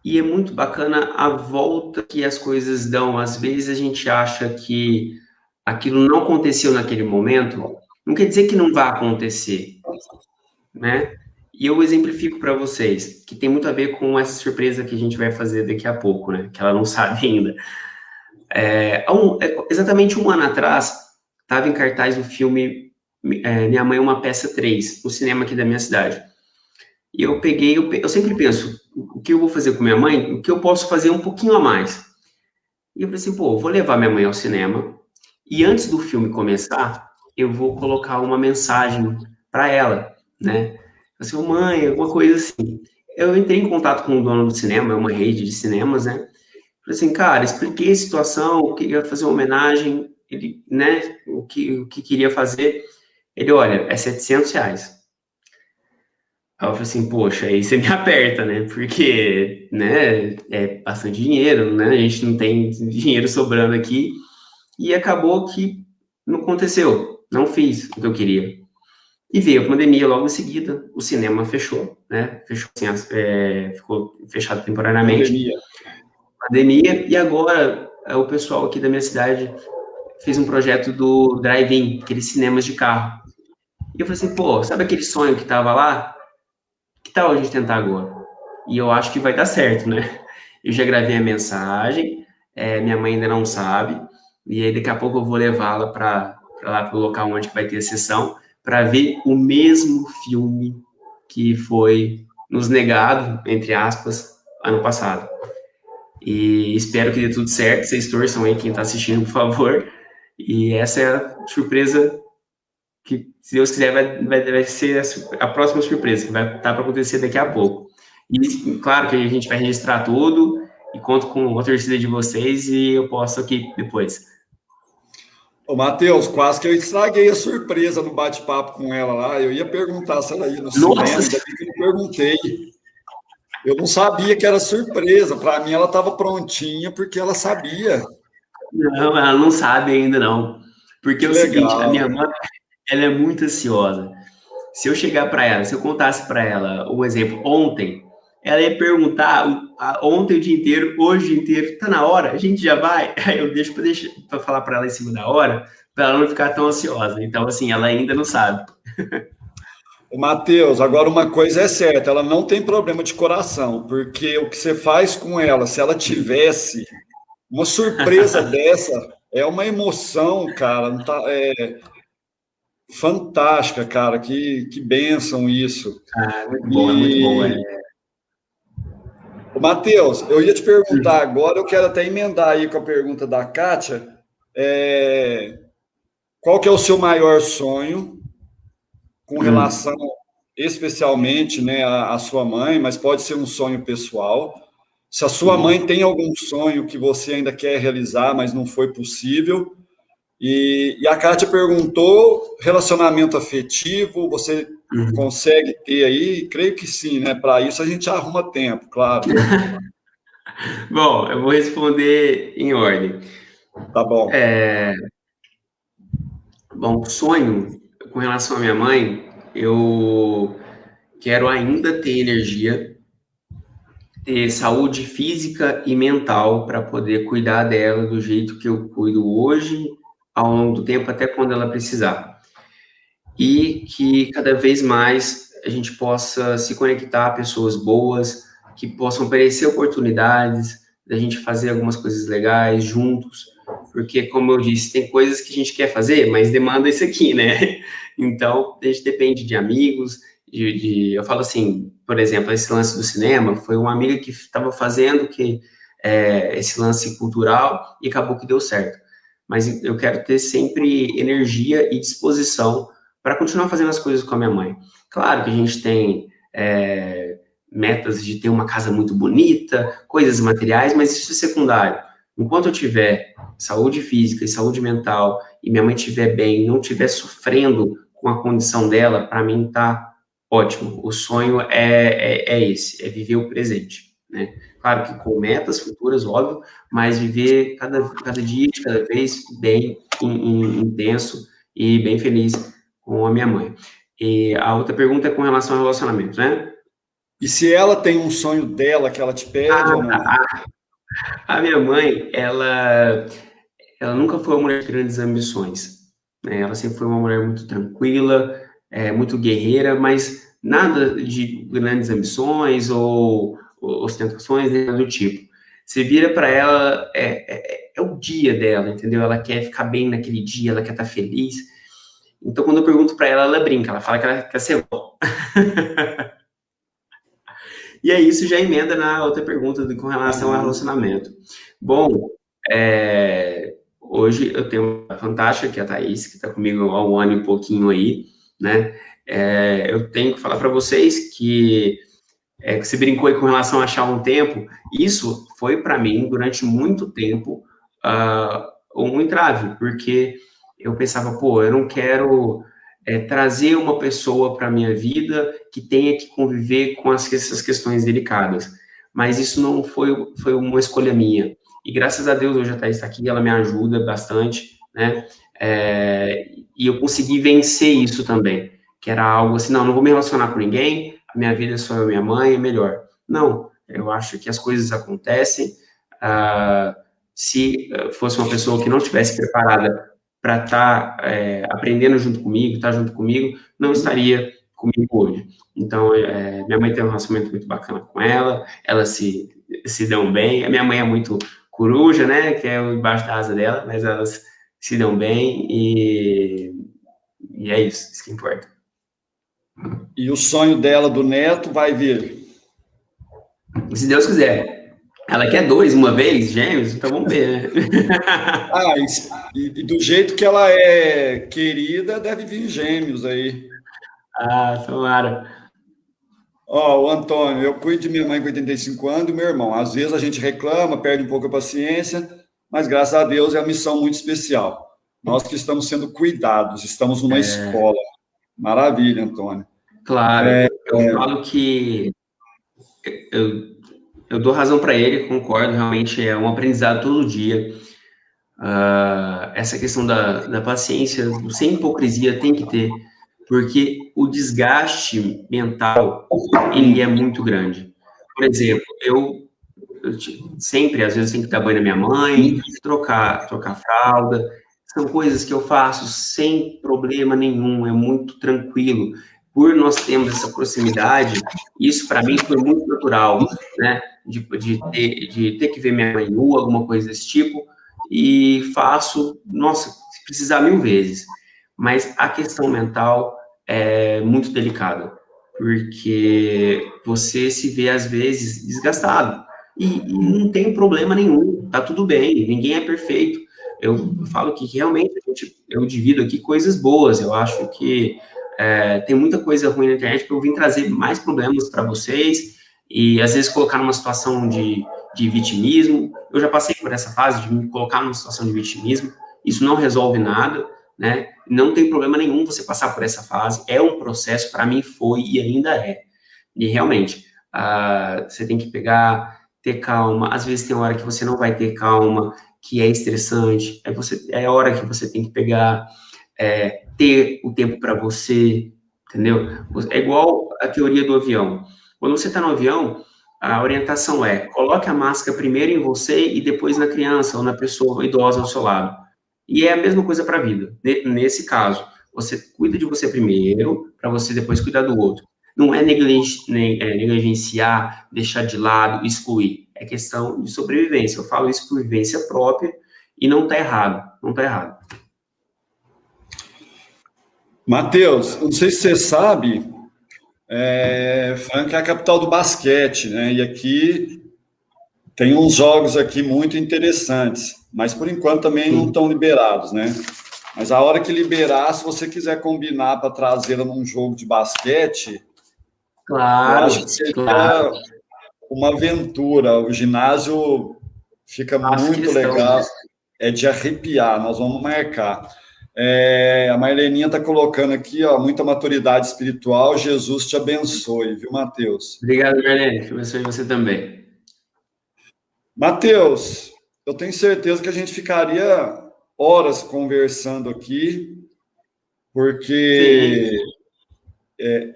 Speaker 3: E é muito bacana a volta que as coisas dão. Às vezes a gente acha que aquilo não aconteceu naquele momento, não quer dizer que não vai acontecer, né? E eu exemplifico para vocês, que tem muito a ver com essa surpresa que a gente vai fazer daqui a pouco, né? Que ela não sabe ainda. Exatamente um ano atrás, estava em cartaz o filme Minha Mãe é uma Peça 3, no cinema aqui da minha cidade. E eu sempre penso, o que eu vou fazer com minha mãe, o que eu posso fazer um pouquinho a mais. E eu falei assim, pô, eu vou levar minha mãe ao cinema, e antes do filme começar, eu vou colocar uma mensagem para ela, né? Assim, mãe, alguma coisa assim. Eu entrei em contato com o dono do cinema, é uma rede de cinemas, né? Falei assim, cara, expliquei a situação, queria fazer uma homenagem, ele, né, o que queria fazer. Ele, olha, é R$ 700. Aí eu falei assim, poxa, aí você me aperta, né? Porque, né, é bastante dinheiro, né? A gente não tem dinheiro sobrando aqui. E acabou que não aconteceu, não fiz o que eu queria. E veio a pandemia logo em seguida, o cinema fechou, né? Fechou assim, ficou fechado temporariamente.
Speaker 2: Pandemia.
Speaker 3: Pandemia, e agora o pessoal aqui da minha cidade fez um projeto do drive-in, aqueles cinemas de carro. E eu falei assim, pô, sabe aquele sonho que tava lá? Que tal a gente tentar agora? E eu acho que vai dar certo, né? Eu já gravei a mensagem, minha mãe ainda não sabe, e aí daqui a pouco eu vou levá-la para lá para o local onde vai ter a sessão, para ver o mesmo filme que foi nos negado, entre aspas, ano passado. E espero que dê tudo certo, vocês torçam aí quem está assistindo, por favor. E essa é a surpresa que, se Deus quiser, vai ser a próxima surpresa, que vai estar para acontecer daqui a pouco. E claro que a gente vai registrar tudo e conto com a torcida de vocês e eu posto aqui depois.
Speaker 2: Ô, Matheus, quase que eu estraguei a surpresa no bate-papo com ela lá. Eu ia perguntar se ela ia no
Speaker 3: Nossa!
Speaker 2: cinema, ainda bem que eu não perguntei. Eu não sabia que era surpresa. Para mim, ela estava prontinha porque ela sabia.
Speaker 3: Não, ela não sabe ainda não. Porque é
Speaker 2: Que
Speaker 3: o seguinte, a
Speaker 2: legal.
Speaker 3: minha mãe, ela é muito ansiosa. Se eu chegar para ela, se eu contasse para ela um exemplo, ontem ela ia perguntar ontem o dia inteiro, hoje o dia inteiro, tá na hora? A gente já vai? Aí eu deixo para falar para ela em cima da hora, para ela não ficar tão ansiosa. Então, assim, ela ainda não sabe.
Speaker 2: O Matheus, agora uma coisa é certa, ela não tem problema de coração, porque o que você faz com ela, se ela tivesse uma surpresa dessa, é uma emoção, cara, não tá, fantástica, cara, que bênção isso.
Speaker 3: Muito bom, é muito bom.
Speaker 2: E, ô, Matheus, eu ia te perguntar agora, eu quero até emendar aí com a pergunta da Kátia, qual que é o seu maior sonho com relação especialmente, né, à sua mãe, mas pode ser um sonho pessoal. Se a sua mãe tem algum sonho que você ainda quer realizar, mas não foi possível. E a Kátia perguntou, relacionamento afetivo, você consegue ter aí? Creio que sim, né? Para isso a gente arruma tempo, claro.
Speaker 3: Bom, eu vou responder em ordem.
Speaker 2: Tá bom.
Speaker 3: Bom, sonho com relação à minha mãe, eu quero ainda ter energia, ter saúde física e mental para poder cuidar dela do jeito que eu cuido hoje, ao longo do tempo, até quando ela precisar. E que cada vez mais a gente possa se conectar a pessoas boas, que possam oferecer oportunidades, da gente fazer algumas coisas legais juntos, porque, como eu disse, tem coisas que a gente quer fazer, mas demanda isso aqui, né? Então, a gente depende de amigos, eu falo assim, por exemplo, esse lance do cinema, foi uma amiga que estava fazendo esse lance cultural e acabou que deu certo. Mas eu quero ter sempre energia e disposição para continuar fazendo as coisas com a minha mãe. Claro que a gente tem metas de ter uma casa muito bonita, coisas materiais, mas isso é secundário. Enquanto eu tiver saúde física e saúde mental, e minha mãe estiver bem, não estiver sofrendo com a condição dela, para mim tá ótimo. O sonho é esse, é viver o presente, né? Claro que com metas futuras, óbvio, mas viver cada dia de cada vez bem intenso e bem feliz com a minha mãe. E a outra pergunta é com relação ao relacionamento, né?
Speaker 2: E se ela tem um sonho dela que ela te pede ou não?
Speaker 3: A minha mãe, ela nunca foi uma mulher de grandes ambições, né? Ela sempre foi uma mulher muito tranquila, muito guerreira, mas nada de grandes ambições ou ostentações, nada do tipo. Você vira para ela, é o dia dela, entendeu? Ela quer ficar bem naquele dia, ela quer estar feliz. Então, quando eu pergunto para ela, ela brinca, ela fala que ela quer ser vó. E aí, isso já emenda na outra pergunta com relação ao relacionamento. Bom, hoje eu tenho uma fantástica, que é a Thaís, que está comigo há um ano e pouquinho aí, né? Eu tenho que falar para vocês que você brincou aí com relação a achar um tempo, isso foi para mim, durante muito tempo, um entrave, porque eu pensava, pô, eu não quero trazer uma pessoa para a minha vida que tenha que conviver com essas questões delicadas. Mas isso não foi uma escolha minha. E graças a Deus hoje a Thaís está aqui, ela me ajuda bastante, né? E eu consegui vencer isso também, que era algo assim, não vou me relacionar com ninguém, a minha vida é só eu e minha mãe, é melhor. Não, eu acho que as coisas acontecem. Se fosse uma pessoa que não estivesse preparada para estar aprendendo junto comigo, estar junto comigo, não estaria comigo hoje. Então, minha mãe tem um relacionamento muito bacana com ela, elas se dão bem. A minha mãe é muito coruja, né, que é embaixo da asa dela, mas elas se dão bem e é isso que importa.
Speaker 2: E o sonho dela do neto vai vir?
Speaker 3: Se Deus quiser. Ela quer 2 uma vez, gêmeos, então vamos ver, né?
Speaker 2: E do jeito que ela é querida, deve vir gêmeos aí.
Speaker 3: Tomara.
Speaker 2: O Antônio, eu cuido de minha mãe com 85 anos e do meu irmão. Às vezes a gente reclama, perde um pouco a paciência, mas graças a Deus é uma missão muito especial. Nós que estamos sendo cuidados, estamos numa escola. Maravilha, Antônio.
Speaker 3: Claro, eu falo que eu dou razão para ele, concordo, realmente é um aprendizado todo dia. Essa questão da paciência, sem hipocrisia, tem que ter, porque o desgaste mental, ele é muito grande. por exemplo, sempre, às vezes, tenho que dar banho na minha mãe, trocar fralda. São coisas que eu faço sem problema nenhum, é muito tranquilo. Por nós termos essa proximidade, isso para mim foi muito natural, né? De ter que ver minha mãe nua, alguma coisa desse tipo, e faço, nossa, se precisar 1000 vezes. Mas a questão mental é muito delicada, porque você se vê, às vezes, desgastado. E não tem problema nenhum, tá tudo bem, ninguém é perfeito. Eu falo que realmente eu divido aqui coisas boas, eu acho que tem muita coisa ruim na internet para eu vir trazer mais problemas para vocês e às vezes colocar numa situação de vitimismo. Eu já passei por essa fase de me colocar numa situação de vitimismo, isso não resolve nada, né? Não tem problema nenhum você passar por essa fase, é um processo, para mim foi e ainda é. E realmente, você tem que ter calma, às vezes tem hora que você não vai ter calma, que é estressante, é a hora que você tem que ter o tempo para você, entendeu? É igual a teoria do avião. Quando você está no avião, a orientação é: coloque a máscara primeiro em você e depois na criança ou na pessoa idosa ao seu lado. E é a mesma coisa para a vida. Nesse caso, você cuida de você primeiro, para você depois cuidar do outro. Não é negligenciar, deixar de lado, excluir. É questão de sobrevivência. Eu falo isso por vivência própria e não está errado. Não está errado.
Speaker 2: Matheus, não sei se você sabe, Franca é a capital do basquete, né? E aqui tem uns jogos aqui muito interessantes, mas por enquanto também não estão liberados, né? Mas a hora que liberar, se você quiser combinar para trazê-la num jogo de basquete,
Speaker 3: claro,
Speaker 2: eu acho que seria uma aventura. O ginásio fica muito legal, é de arrepiar, nós vamos marcar. A Marleninha está colocando aqui, ó, muita maturidade espiritual, Jesus te abençoe, viu, Matheus?
Speaker 3: Obrigado, Marlene, que abençoe você também.
Speaker 2: Matheus, eu tenho certeza que a gente ficaria horas conversando aqui, porque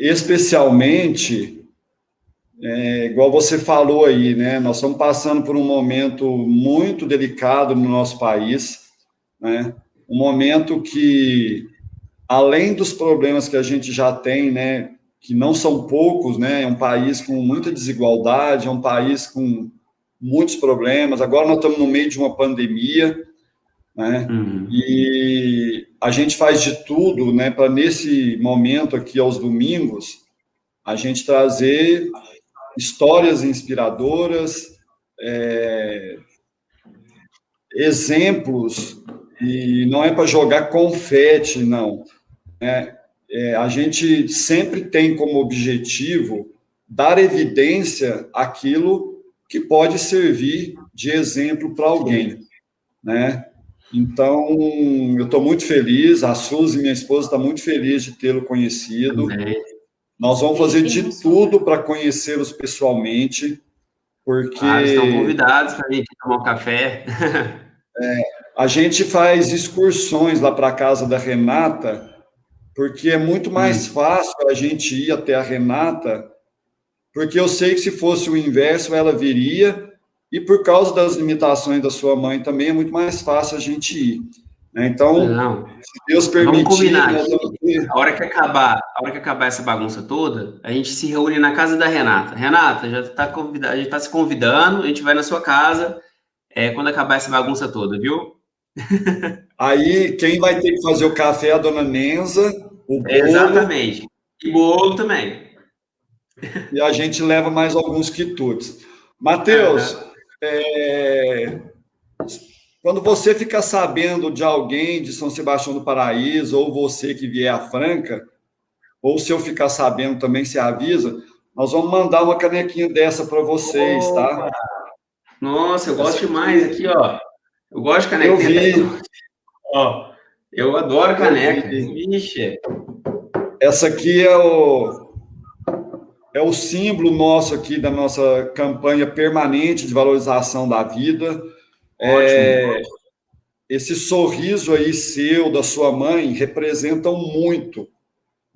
Speaker 2: especialmente, igual você falou aí, né? Nós estamos passando por um momento muito delicado no nosso país, né? Um momento que, além dos problemas que a gente já tem, né? Que não são poucos, né? É um país com muita desigualdade, é um país com muitos problemas. Agora nós estamos no meio de uma pandemia, né? E a gente faz de tudo, né, para nesse momento aqui aos domingos a gente trazer histórias inspiradoras, exemplos, e não é para jogar confete, não. A gente sempre tem como objetivo dar evidência àquilo que pode servir de exemplo para alguém, né? Então, eu estou muito feliz, a Suzy, minha esposa, está muito feliz de tê-lo conhecido. Nós vamos fazer de tudo para conhecê-los pessoalmente, porque...
Speaker 3: estão convidados para vir tomar um café.
Speaker 2: A gente faz excursões lá para a casa da Renata, porque é muito mais fácil a gente ir até a Renata, porque eu sei que se fosse o inverso, ela viria, e por causa das limitações da sua mãe também é muito mais fácil a gente ir. Então, se Deus permitir...
Speaker 3: Vamos combinar. A hora que acabar essa bagunça toda, a gente se reúne na casa da Renata. Renata, já está convidada, a gente está se convidando, a gente vai na sua casa quando acabar essa bagunça toda, viu?
Speaker 2: Aí, quem vai ter que fazer o café é a dona Nenza, o bolo...
Speaker 3: Exatamente. E bolo também.
Speaker 2: E a gente leva mais alguns quitutes. Matheus, quando você ficar sabendo de alguém de São Sebastião do Paraíso, ou você que vier a Franca, ou se eu ficar sabendo também, se avisa, nós vamos mandar uma canequinha dessa para vocês, tá?
Speaker 3: Nossa, eu gosto demais aqui, ó. Eu gosto de canequinha.
Speaker 2: Eu vi.
Speaker 3: Ó, eu adoro caneca. Vixe.
Speaker 2: Essa aqui é o símbolo nosso aqui da nossa campanha permanente de valorização da vida. Esse sorriso aí seu, da sua mãe, representam muito.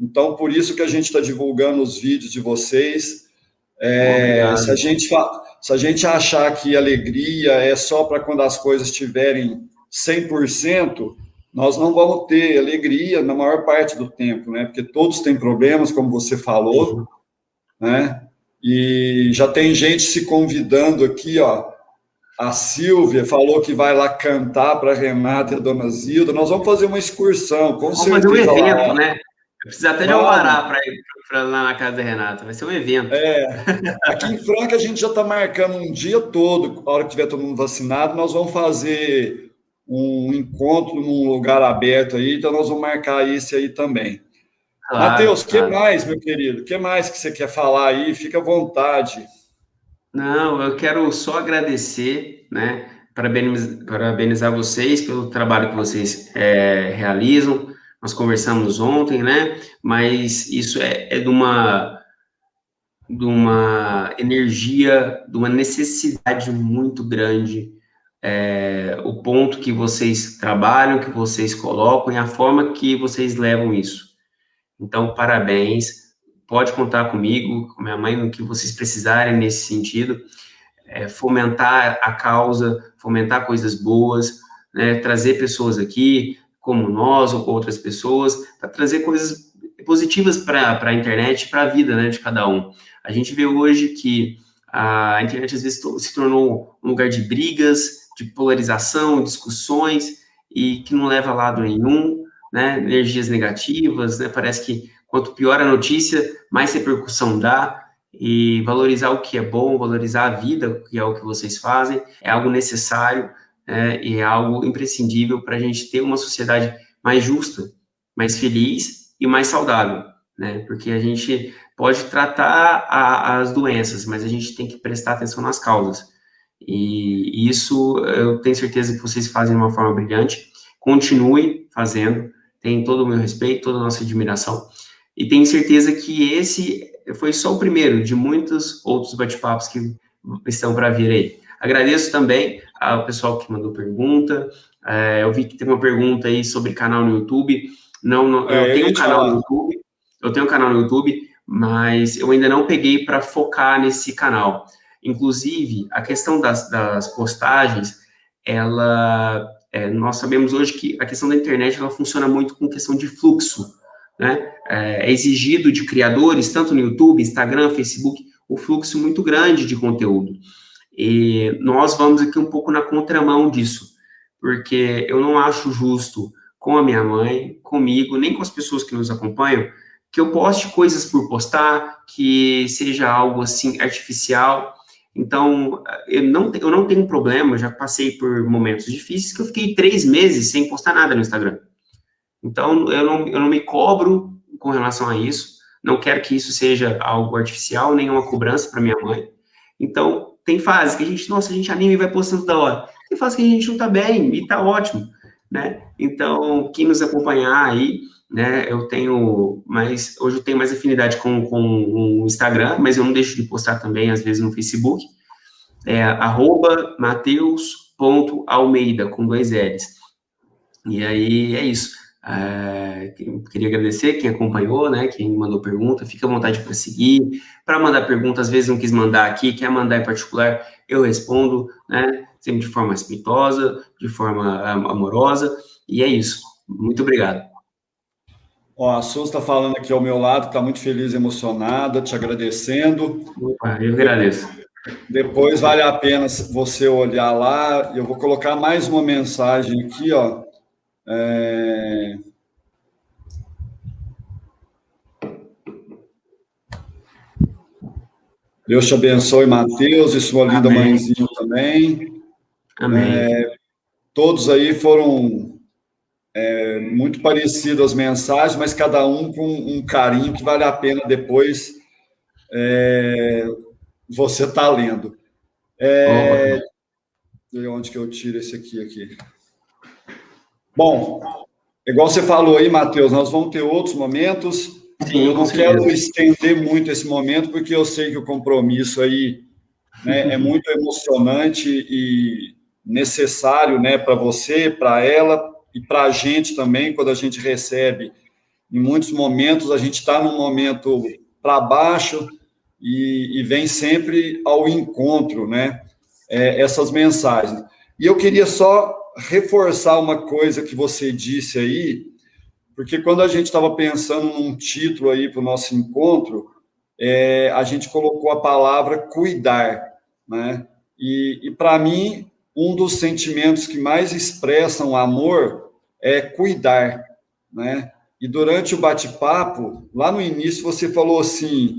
Speaker 2: Então, por isso que a gente está divulgando os vídeos de vocês. Se a
Speaker 3: Obrigado.
Speaker 2: gente, se a gente achar que alegria é só para quando as coisas estiverem 100%, nós não vamos ter alegria na maior parte do tempo, né? Porque todos têm problemas, como você falou,
Speaker 3: Sim.
Speaker 2: né? E já tem gente se convidando aqui, ó. A Silvia falou que vai lá cantar para a Renata e a Dona Zilda. Nós vamos fazer uma excursão, com
Speaker 3: Vamos fazer um
Speaker 2: certeza
Speaker 3: evento,
Speaker 2: lá.
Speaker 3: né? Eu preciso até de
Speaker 2: Vamos.
Speaker 3: alvará para ir lá na casa da Renata. Vai ser um evento.
Speaker 2: Aqui em Franca a gente já está marcando um dia todo, a hora que tiver todo mundo vacinado, nós vamos fazer um encontro num lugar aberto aí, então nós vamos marcar esse aí também.
Speaker 3: Claro,
Speaker 2: Matheus, o que
Speaker 3: claro.
Speaker 2: mais, meu querido? O que mais que você quer falar aí? Fica à vontade.
Speaker 3: Não, eu quero só agradecer, né? Parabenizar vocês pelo trabalho que vocês realizam. Nós conversamos ontem, né? Mas isso é de uma energia, de uma necessidade muito grande. O ponto que vocês trabalham, que vocês colocam e a forma que vocês levam isso. Então, parabéns. Pode contar comigo, com minha mãe, no que vocês precisarem nesse sentido. Fomentar a causa, fomentar coisas boas, né? Trazer pessoas aqui, como nós ou outras pessoas, para trazer coisas positivas para a internet, para a vida, né, de cada um. A gente vê hoje que a internet às vezes se tornou um lugar de brigas, de polarização, discussões, e que não leva a lado nenhum, né? Energias negativas, né? Parece que quanto pior a notícia, mais repercussão dá, e valorizar o que é bom, valorizar a vida, que é o que vocês fazem, é algo necessário, e é algo imprescindível para a gente ter uma sociedade mais justa, mais feliz e mais saudável, né? Porque a gente pode tratar as doenças, mas a gente tem que prestar atenção nas causas. E isso eu tenho certeza que vocês fazem de uma forma brilhante. Continue fazendo, tem todo o meu respeito, toda a nossa admiração. E tenho certeza que esse foi só o primeiro de muitos outros bate-papos que estão para vir aí. Agradeço também ao pessoal que mandou pergunta. Eu vi que tem uma pergunta aí sobre canal no YouTube. Não, eu
Speaker 2: Eu
Speaker 3: tenho
Speaker 2: ia
Speaker 3: um
Speaker 2: te
Speaker 3: canal no
Speaker 2: falar.
Speaker 3: YouTube, mas eu ainda não peguei para focar nesse canal. Inclusive, a questão das postagens, nós sabemos hoje que a questão da internet ela funciona muito com questão de fluxo, né? É exigido de criadores, tanto no YouTube, Instagram, Facebook, o fluxo muito grande de conteúdo. E nós vamos aqui um pouco na contramão disso, porque eu não acho justo com a minha mãe, comigo, nem com as pessoas que nos acompanham, que eu poste coisas por postar, que seja algo assim artificial. Então, eu não tenho problema, eu já passei por momentos difíceis que eu fiquei 3 meses sem postar nada no Instagram. Então, eu não me cobro com relação a isso, não quero que isso seja algo artificial, nem uma cobrança para minha mãe. Então, tem fases que a gente anima e vai postando da hora. Tem fases que a gente não tá bem e tá ótimo, né? Então, quem nos acompanhar aí, né, hoje eu tenho mais afinidade com o Instagram, mas eu não deixo de postar também, às vezes, no Facebook, @mateus.almeida, com 2 L's. E aí, é isso. Queria agradecer quem acompanhou, né, quem mandou pergunta, fica à vontade para seguir, para mandar pergunta, às vezes não quis mandar aqui, quer mandar em particular, eu respondo, né, sempre de forma respeitosa, de forma amorosa, e é isso. Muito obrigado.
Speaker 2: Ó, a Sus está falando aqui ao meu lado, está muito feliz e emocionada, te agradecendo.
Speaker 3: Opa, eu agradeço.
Speaker 2: Depois vale a pena você olhar lá. Eu vou colocar mais uma mensagem aqui, ó. Deus te abençoe, Mateus, e sua linda
Speaker 3: Amém.
Speaker 2: mãezinha também.
Speaker 3: Amém.
Speaker 2: Todos aí foram muito parecidas as mensagens, mas cada um com um carinho que vale a pena depois você tá lendo.
Speaker 3: Opa.
Speaker 2: De onde que eu tiro esse aqui? Bom, igual você falou aí, Matheus, nós vamos ter outros momentos.
Speaker 3: Sim,
Speaker 2: Eu
Speaker 3: com
Speaker 2: não quero
Speaker 3: certeza.
Speaker 2: estender muito esse momento, porque eu sei que o compromisso aí, né, é muito emocionante e necessário, né, para você, para ela e para a gente também, quando a gente recebe. Em muitos momentos, a gente está num momento para baixo e vem sempre ao encontro, né? Essas mensagens. E eu queria só reforçar uma coisa que você disse aí, porque quando a gente estava pensando num título aí para o nosso encontro, a gente colocou a palavra cuidar, né? E para mim, um dos sentimentos que mais expressam o amor é cuidar, né? E durante o bate-papo, lá no início, você falou assim: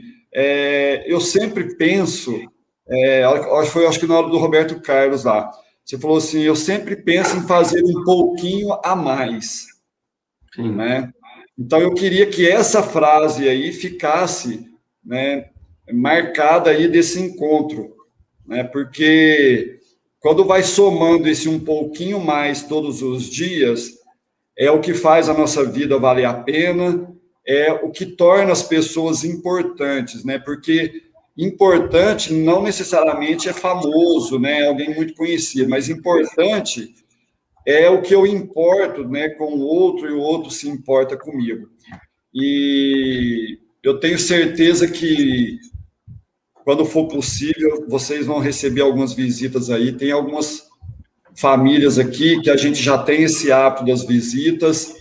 Speaker 2: eu sempre penso, acho que na hora do Roberto Carlos lá, você falou assim: eu sempre penso em fazer um pouquinho a mais,
Speaker 3: Sim.
Speaker 2: né? Então, eu queria que essa frase aí ficasse, né, marcada aí desse encontro, né? Porque quando vai somando esse um pouquinho mais todos os dias, é o que faz a nossa vida valer a pena, é o que torna as pessoas importantes, né? Porque importante não necessariamente é famoso, né? Alguém muito conhecido, mas importante é o que eu importo, né, com o outro e o outro se importa comigo. E eu tenho certeza que, quando for possível, vocês vão receber algumas visitas aí. Tem algumas famílias aqui que a gente já tem esse hábito das visitas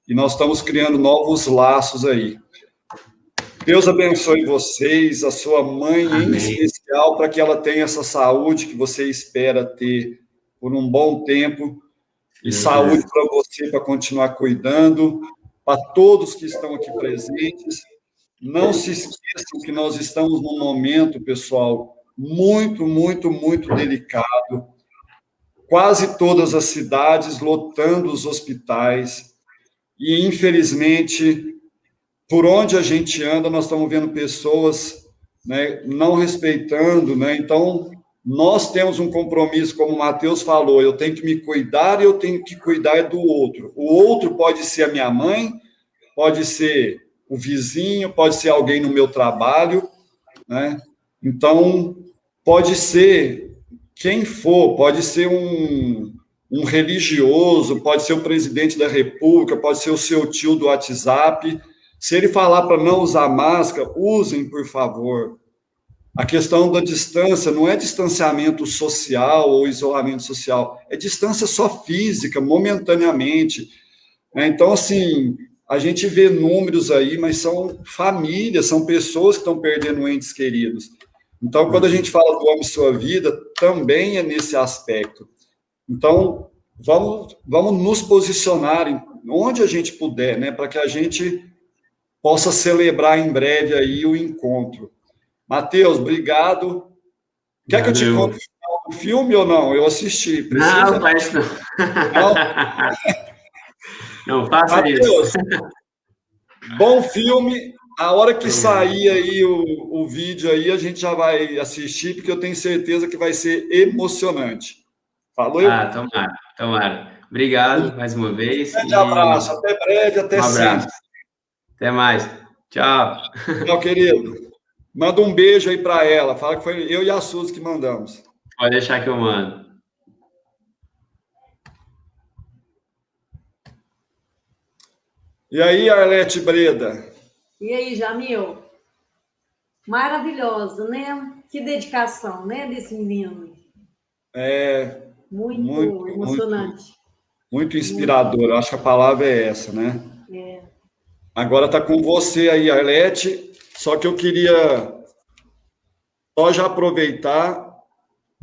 Speaker 2: e nós estamos criando novos laços aí. Deus abençoe vocês, a sua mãe em
Speaker 3: Amém.
Speaker 2: especial, para que ela tenha essa saúde que você espera ter por um bom tempo. E
Speaker 3: Deus
Speaker 2: saúde
Speaker 3: quiser.
Speaker 2: para você, para continuar cuidando, para todos que estão aqui presentes. Não se esqueçam que nós estamos num momento, pessoal, muito, muito, muito delicado. Quase todas as cidades lotando os hospitais. E, infelizmente, por onde a gente anda, nós estamos vendo pessoas, né, não respeitando, né? Então, nós temos um compromisso, como o Matheus falou, eu tenho que me cuidar e eu tenho que cuidar do outro. O outro pode ser a minha mãe, pode ser o vizinho, pode ser alguém no meu trabalho, né? Então, pode ser quem for, pode ser um religioso, pode ser o presidente da República, pode ser o seu tio do WhatsApp. Se ele falar para não usar máscara, usem, por favor. A questão da distância não é distanciamento social ou isolamento social, é distância só física, momentaneamente, né? Então, assim, a gente vê números aí, mas são famílias, são pessoas que estão perdendo entes queridos. Então, quando a gente fala do Ame Sua Vida, também é nesse aspecto. Então, vamos nos posicionar onde a gente puder, né, para que a gente possa celebrar em breve aí o encontro. Matheus, obrigado. Quer que eu te conte
Speaker 3: Valeu.
Speaker 2: o final do filme ou não? Eu assisti.
Speaker 3: Não,
Speaker 2: Precisa?
Speaker 3: faz não.
Speaker 2: Não?
Speaker 3: Não, faça isso.
Speaker 2: Matheus, bom filme. A hora que
Speaker 3: Obrigado.
Speaker 2: sair aí o vídeo aí, a gente já vai assistir, porque eu tenho certeza que vai ser emocionante.
Speaker 3: Ah,
Speaker 2: Falou?
Speaker 3: tomara, tomara.
Speaker 2: Um
Speaker 3: Obrigado mais uma vez
Speaker 2: grande abraço.
Speaker 3: e
Speaker 2: Até breve,
Speaker 3: um
Speaker 2: até
Speaker 3: abraço.
Speaker 2: sempre.
Speaker 3: Até mais. Tchau.
Speaker 2: Tchau, querido. Manda um beijo aí para ela. Fala que foi eu e a Suzy que mandamos.
Speaker 3: Pode deixar que eu mando.
Speaker 2: E aí, Arlete Breda?
Speaker 1: E aí, Jamil? Maravilhoso, né? Que dedicação, né, desse menino.
Speaker 2: É muito,
Speaker 1: Muito
Speaker 2: muito,
Speaker 1: emocionante.
Speaker 2: muito
Speaker 1: Muito.
Speaker 2: inspirador. Eu acho que a palavra é essa, né?
Speaker 1: É.
Speaker 2: Agora está com você aí, Arlete. Só que eu queria só já aproveitar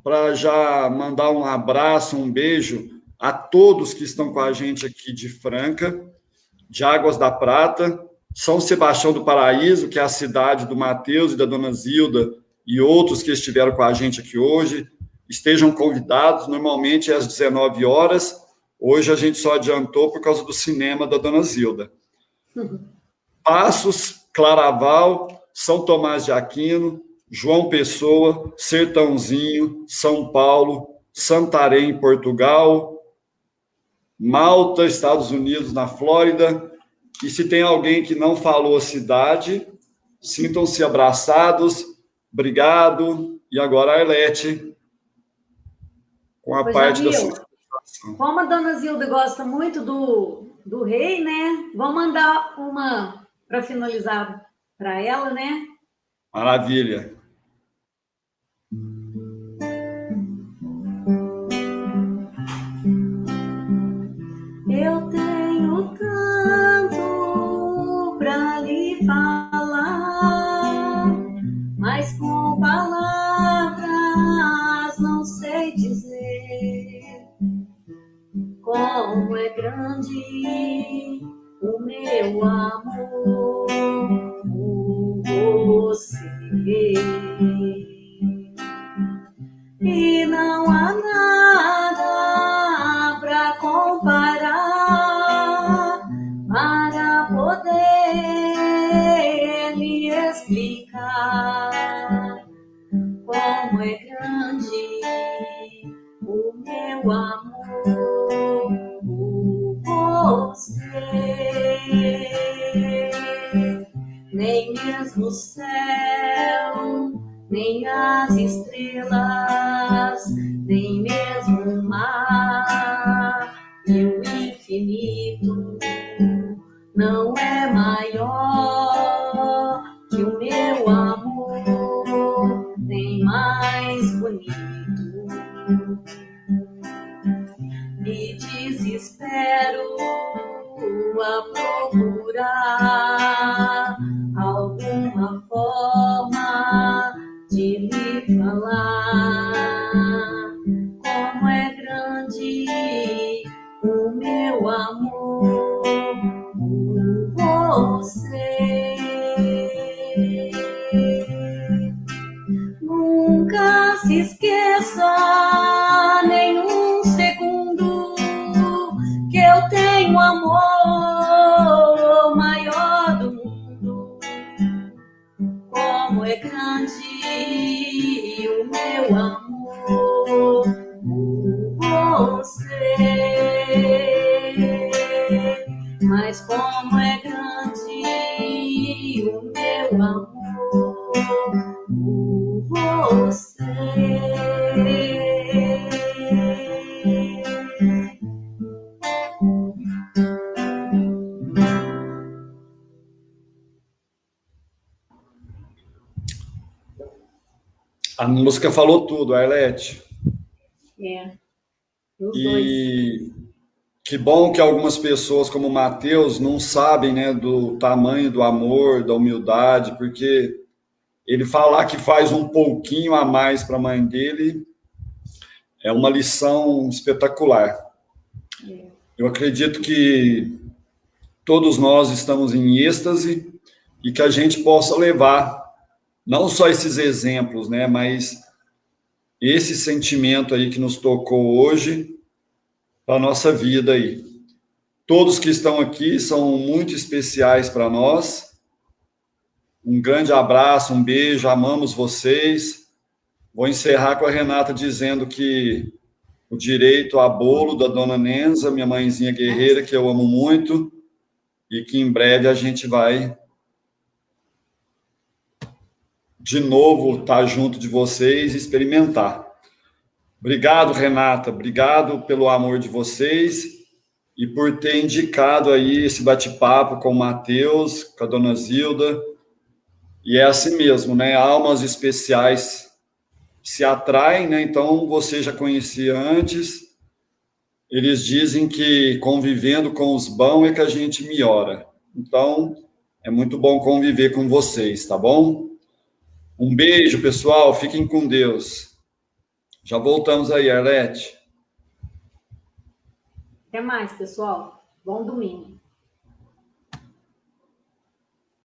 Speaker 2: para já mandar um abraço, um beijo a todos que estão com a gente aqui de Franca, de Águas da Prata, São Sebastião do Paraíso, que é a cidade do Matheus e da Dona Zilda, e outros que estiveram com a gente aqui hoje. Estejam convidados, normalmente é às 19 horas. Hoje a gente só adiantou por causa do cinema da Dona Zilda. Passos, Claraval, São Tomás de Aquino, João Pessoa, Sertãozinho, São Paulo, Santarém, Portugal, Malta, Estados Unidos, na Flórida. E se tem alguém que não falou a cidade, sintam-se abraçados. Obrigado. E agora a Arlete, com a
Speaker 1: Ô,
Speaker 2: parte da
Speaker 1: Jamil,
Speaker 2: sensibilização.
Speaker 1: como a Dona Zilda gosta muito do rei, né? Vamos mandar uma para finalizar para ela, né?
Speaker 2: Maravilha.
Speaker 1: Eu tenho tanto pra lhe falar, mas com palavras não sei dizer como é grande o meu amor por você. E não há nada pra comparar para poder lhe explicar como é grande o meu amor por você. Nem mesmo o céu, nem as estrelas, nem mesmo o mar e o infinito não é maior que o meu amor, nem mais bonito. Me desespero a procurar alguma forma de lhe falar como é grande o meu amor por você. Nunca se esqueça nem um segundo que eu tenho amor maior do mundo. Como é grande o meu amor por você. Mas como é grande o meu amor por você.
Speaker 2: A música falou tudo, Arlete.
Speaker 1: Os dois.
Speaker 2: E que bom que algumas pessoas, como o Mateus, não sabem, né, do tamanho do amor, da humildade, porque ele falar que faz um pouquinho a mais para a mãe dele é uma lição espetacular. Eu acredito que todos nós estamos em êxtase e que a gente possa levar não só esses exemplos, né, mas esse sentimento aí que nos tocou hoje para a nossa vida aí. Todos que estão aqui são muito especiais para nós. Um grande abraço, um beijo, amamos vocês. Vou encerrar com a Renata dizendo que o direito a bolo da dona Nenza, minha mãezinha guerreira, que eu amo muito, e que em breve a gente vai de novo estar junto de vocês e experimentar. Obrigado, Renata, obrigado pelo amor de vocês e por ter indicado aí esse bate-papo com o Mateus, com a dona Zilda. E é assim mesmo, né? Almas especiais se atraem, né? Então, você já conhecia antes. Eles dizem que convivendo com os bons é que a gente melhora. Então, é muito bom conviver com vocês, tá bom? Um beijo, pessoal. Fiquem com Deus. Já voltamos aí, Arlete.
Speaker 1: Até mais, pessoal. Bom domingo.